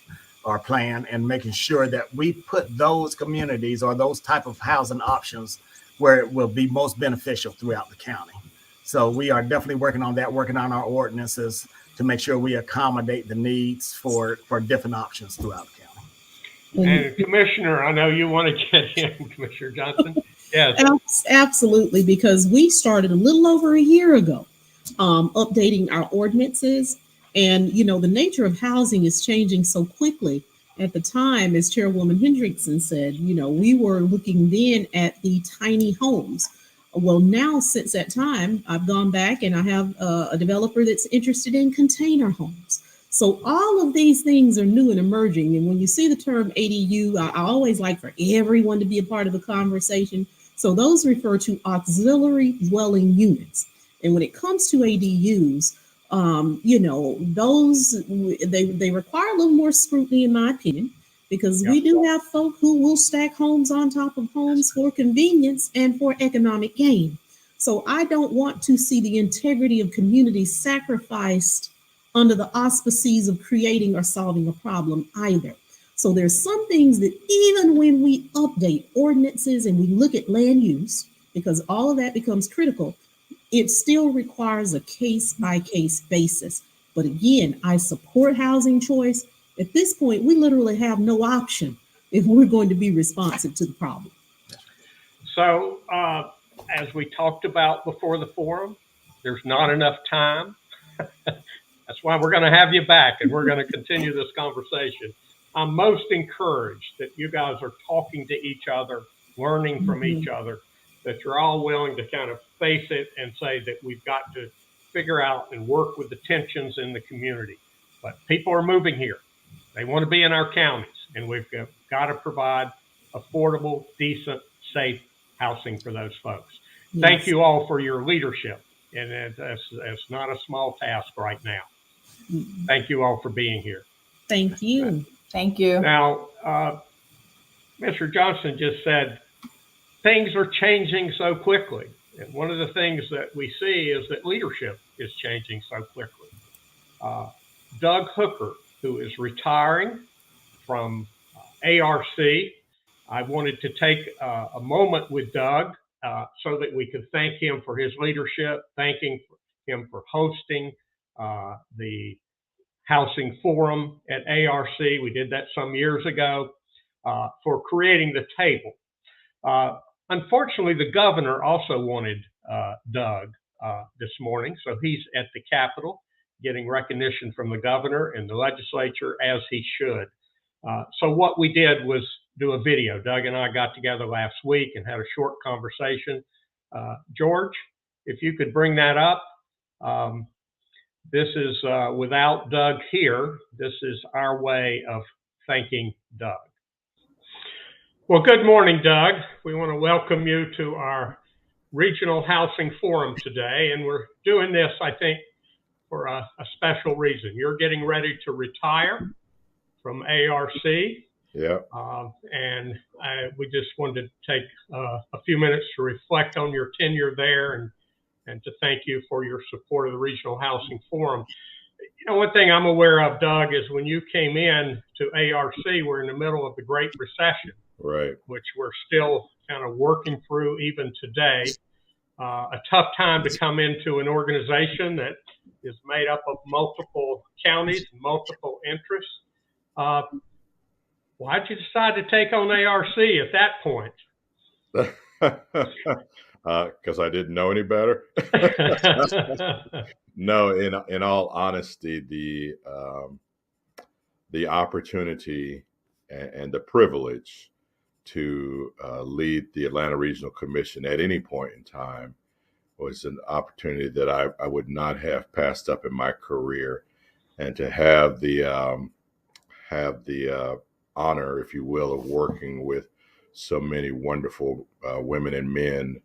our plan, and making sure that we put those communities or those type of housing options where it will be most beneficial throughout the county. So we are definitely working on that, working on our ordinances to make sure we accommodate the needs for different options throughout the county. And Commissioner, I know you want to get in, Commissioner Johnson. Yes. Absolutely, because we started a little over a year ago updating our ordinances. And, the nature of housing is changing so quickly. At the time, as Chairwoman Hendrickson said, we were looking then at the tiny homes. Well, now, since that time, I've gone back and I have a developer that's interested in container homes. So all of these things are new and emerging. And when you see the term ADU, I always like for everyone to be a part of the conversation. So those refer to auxiliary dwelling units. And when it comes to ADUs, those they require a little more scrutiny, in my opinion, because we do have folk who will stack homes on top of homes for convenience and for economic gain. So I don't want to see the integrity of communities sacrificed under the auspices of creating or solving a problem either. So there's some things that even when we update ordinances and we look at land use, because all of that becomes critical, it still requires a case-by-case basis. But again, I support housing choice. At this point, we literally have no option if we're going to be responsive to the problem. So, as we talked about before the forum, there's not enough time. That's why we're going to have you back, and we're going to continue this conversation. I'm most encouraged that you guys are talking to each other, learning from each other, that you're all willing to kind of face it and say that we've got to figure out and work with the tensions in the community. But people are moving here. They want to be in our counties, and we've got to provide affordable, decent, safe housing for those folks. Yes. Thank you all for your leadership. And it's not a small task right now. Thank you all for being here. Thank you. Thank you. Now, Mr. Johnson just said, things are changing so quickly. And one of the things that we see is that leadership is changing so quickly. Doug Hooker, who is retiring from ARC. I wanted to take a moment with Doug so that we could thank him for his leadership, thanking him for hosting the Housing Forum at ARC. We did that some years ago, for creating the table. Unfortunately, the governor also wanted Doug this morning, so he's at the Capitol getting recognition from the governor and the legislature, as he should. So what we did was do a video. Doug and I got together last week and had a short conversation. George, if you could bring that up. This is without Doug here. This is our way of thanking Doug. Well, good morning, Doug. We want to welcome you to our Regional Housing Forum today, and we're doing this, I think, for a special reason. You're getting ready to retire from ARC. Yeah. And we just wanted to take a few minutes to reflect on your tenure there and to thank you for your support of the Regional Housing Forum. You know, one thing I'm aware of, Doug, is when you came in to ARC, we're in the middle of the Great Recession, right, which we're still kind of working through even today. A tough time to come into an organization that is made up of multiple counties, multiple interests. Why'd you decide to take on ARC at that point? Because I didn't know any better. No, in all honesty, the opportunity and the privilege to lead the Atlanta Regional Commission at any point in time was an opportunity that I would not have passed up in my career, and to have the honor, if you will, of working with so many wonderful women and men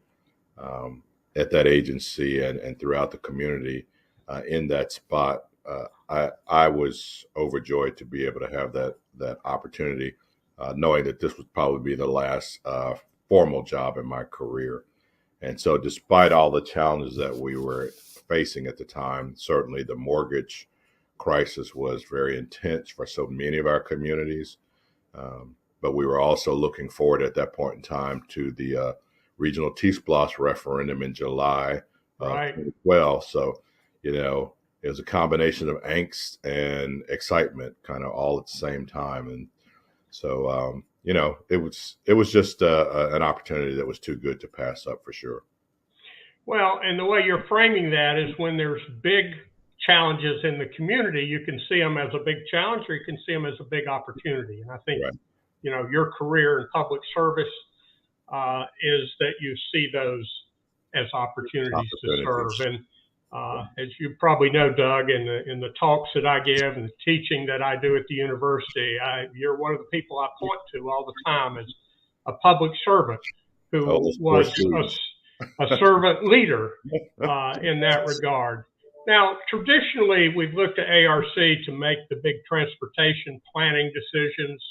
at that agency and throughout the community in that spot. I was overjoyed to be able to have that opportunity, knowing that this would probably be the last formal job in my career. And so despite all the challenges that we were facing at the time, certainly the mortgage crisis was very intense for so many of our communities. But we were also looking forward at that point in time to the regional T-SPLOST referendum in July of 2012. So, you know, it was a combination of angst and excitement kind of all at the same time. And so, you know, it was just an opportunity that was too good to pass up for sure. Well, and the way you're framing that is when there's big challenges in the community, you can see them as a big challenge or you can see them as a big opportunity. And I think, you know, your career in public service is that you see those as opportunities to serve. And as you probably know, Doug, in the talks that I give and the teaching that I do at the university, you're one of the people I point to all the time as a public servant who was a servant leader in that regard. Now, traditionally, we've looked at ARC to make the big transportation planning decisions.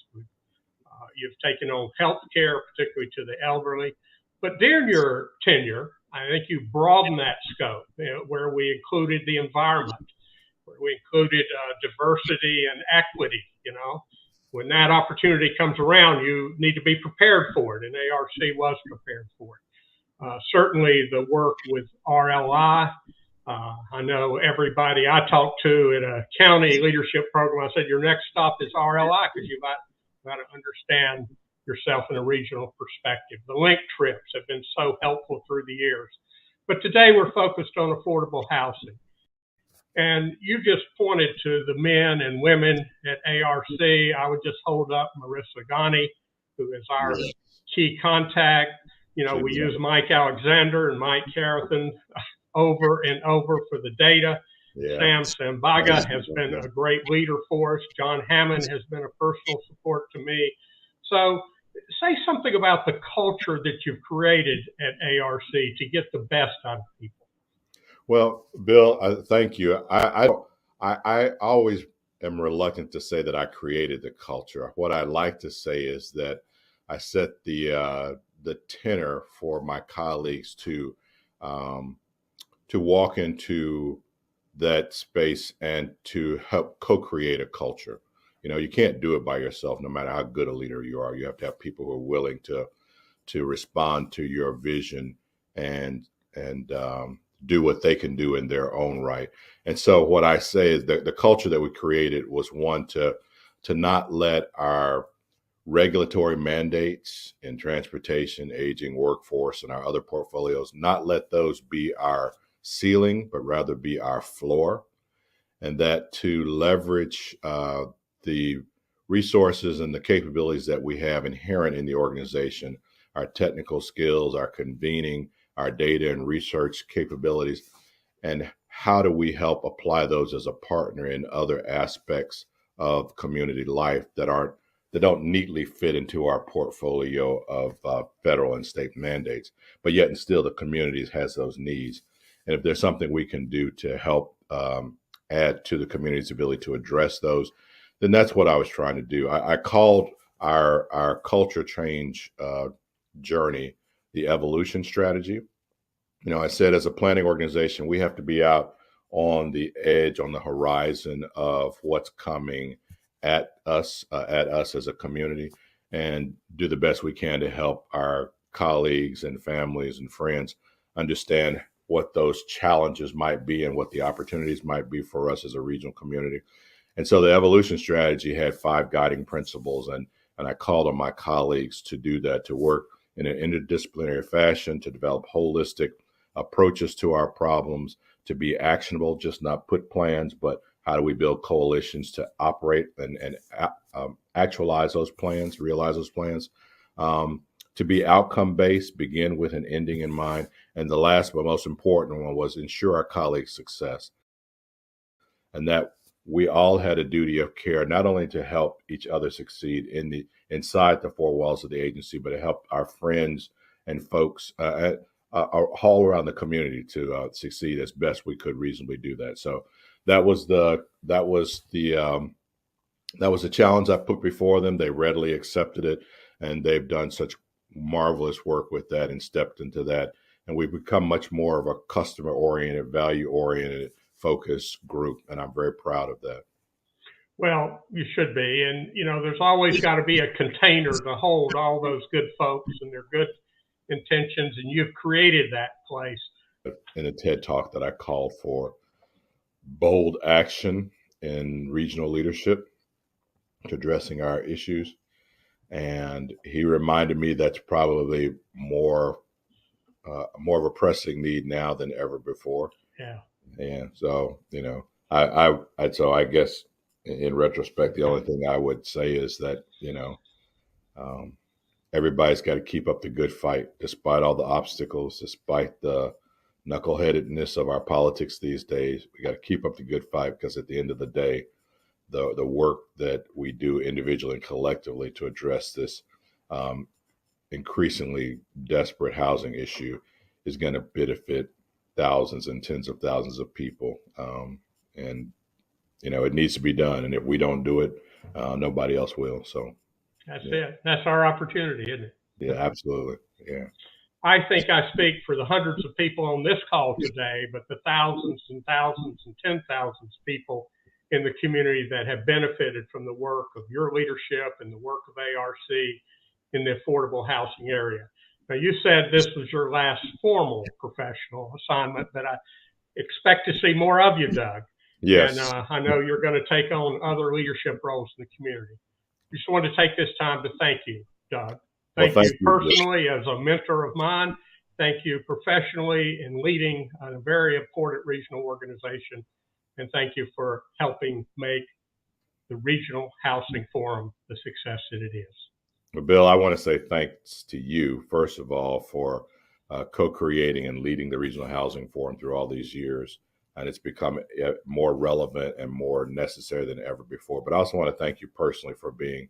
You've taken on healthcare, particularly to the elderly. But during your tenure, I think you broadened that scope, you know, where we included the environment, where we included diversity and equity. You know, when that opportunity comes around, you need to be prepared for it, and ARC was prepared for it. Certainly, the work with RLI. I know everybody I talked to at a county leadership program, I said, your next stop is RLI because you've got to understand yourself in a regional perspective. The link trips have been so helpful through the years. But today we're focused on affordable housing. And you just pointed to the men and women at ARC. I would just hold up Marissa Ghani, who is our key contact. You know, we use Mike Alexander and Mike Carathan over and over for the data. Sam Sambaga has been a great leader for us. John Hammond has been a personal support to me. So say something about the culture that you've created at ARC to get the best out of people. Well, Bill, thank you. I always am reluctant to say that I created the culture. What I like to say is that I set the tenor for my colleagues to walk into that space and to help co-create a culture. You can't do it by yourself, no matter how good a leader you are. You have to have people who are willing to respond to your vision and do what they can do in their own right. And so what I say is that the culture that we created was one to not let our regulatory mandates in transportation, aging workforce, and our other portfolios, not let those be our ceiling, but rather be our floor. And that to leverage the resources and the capabilities that we have inherent in the organization, our technical skills, our convening, our data and research capabilities, and how do we help apply those as a partner in other aspects of community life that don't neatly fit into our portfolio of federal and state mandates, but yet and still the communities has those needs. And if there's something we can do to help add to the community's ability to address those, then that's what I was trying to do. I called our culture change journey the evolution strategy. I said as a planning organization, we have to be out on the edge, on the horizon of what's coming at us as a community, and do the best we can to help our colleagues and families and friends understand what those challenges might be and what the opportunities might be for us as a regional community. And so the evolution strategy had 5 guiding principles, and I called on my colleagues to do that, to work in an interdisciplinary fashion, to develop holistic approaches to our problems, to be actionable, just not put plans, but how do we build coalitions to operate and actualize those plans, realize those plans, to be outcome-based, begin with an ending in mind. And the last but most important one was ensure our colleagues' success. And that we all had a duty of care, not only to help each other succeed inside the 4 walls of the agency, but to help our friends and folks all around the community to succeed as best we could reasonably do that. So that was the challenge I put before them. They readily accepted it, and they've done such marvelous work with that and stepped into that. And we've become much more of a customer-oriented, value-oriented, focused group, and I'm very proud of that. Well, you should be. And, there's always got to be a container to hold all those good folks and their good intentions, and you've created that place. In a TED Talk that I called for bold action in regional leadership to addressing our issues. And he reminded me that's probably more of a pressing need now than ever before. Yeah. And so, I guess in retrospect, the only thing I would say is that, everybody's got to keep up the good fight, despite all the obstacles, despite the knuckleheadedness of our politics these days. We got to keep up the good fight, because at the end of the day, the work that we do individually and collectively to address this increasingly desperate housing issue is going to benefit thousands and tens of thousands of people. And, it needs to be done. And if we don't do it, nobody else will. So that's it. That's our opportunity, isn't it? Yeah, absolutely. Yeah. I think I speak for the hundreds of people on this call today, but the thousands and thousands and 10,000 people in the community that have benefited from the work of your leadership and the work of ARC in the affordable housing area. Now, you said this was your last formal professional assignment, but I expect to see more of you, Doug. Yes. And I know you're going to take on other leadership roles in the community. Just wanted to take this time to thank you, Doug. Thank you personally as a mentor of mine. Thank you professionally in leading a very important regional organization. And thank you for helping make the Regional Housing Forum the success that it is. Well, Bill, I want to say thanks to you, first of all, for co-creating and leading the Regional Housing Forum through all these years. And it's become more relevant and more necessary than ever before. But I also want to thank you personally for being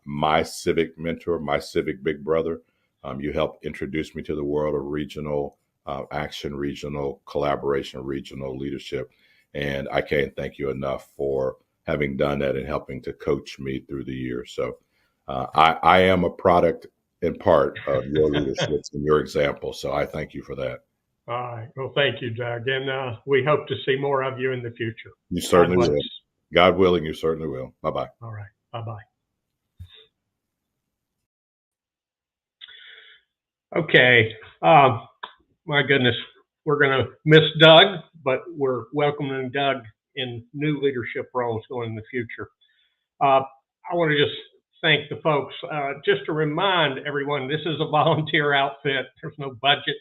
my civic mentor, my civic big brother. You helped introduce me to the world of regional action, regional collaboration, regional leadership. And I can't thank you enough for having done that and helping to coach me through the years. So I am a product in part of your leadership and your example. So I thank you for that. All right. Well, thank you, Doug. And we hope to see more of you in the future. You certainly will. God willing, you certainly will. Bye-bye. All right. Bye-bye. Okay. My goodness, we're going to miss Doug, but we're welcoming Doug in new leadership roles going in the future. I want to just thank the folks. Just to remind everyone, this is a volunteer outfit. There's no budget.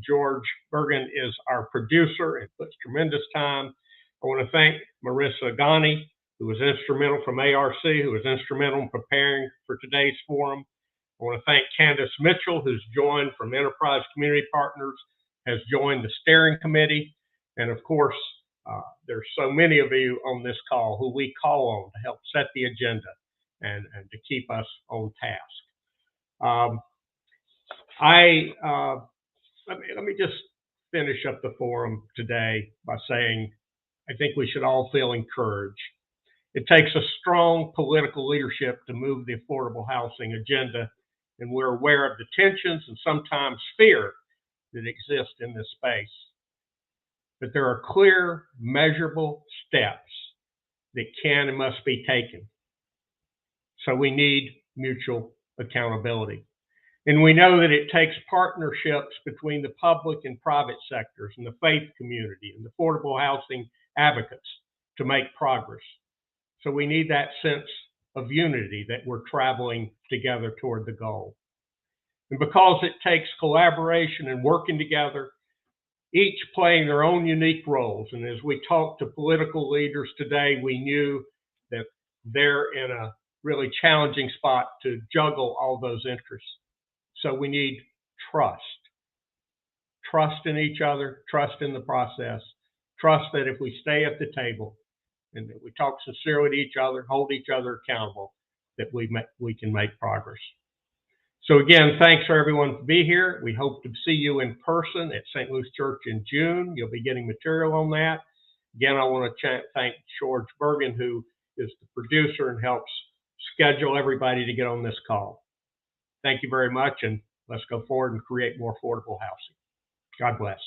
George Bergen is our producer and puts tremendous time. I want to thank Marissa Ghani, who was instrumental from ARC, who was instrumental in preparing for today's forum. I want to thank Candace Mitchell, who's joined from Enterprise Community Partners, has joined the steering committee. And of course, there's so many of you on this call who we call on to help set the agenda and to keep us on task. Let me just finish up the forum today by saying I think we should all feel encouraged. It takes a strong political leadership to move the affordable housing agenda, and we're aware of the tensions and sometimes fear that exist in this space. But there are clear, measurable steps that can and must be taken. So we need mutual accountability. And we know that it takes partnerships between the public and private sectors and the faith community and the affordable housing advocates to make progress. So we need that sense of unity that we're traveling together toward the goal. And because it takes collaboration and working together, each playing their own unique roles. And as we talked to political leaders today, we knew that they're in a really challenging spot to juggle all those interests. So we need trust. Trust in each other, trust in the process, trust that if we stay at the table and that we talk sincerely to each other, hold each other accountable, that we can make progress. So again, thanks for everyone for being here. We hope to see you in person at St. Louis Church in June. You'll be getting material on that. Again, I want to thank George Bergen, who is the producer and helps schedule everybody to get on this call. Thank you very much, and let's go forward and create more affordable housing. God bless.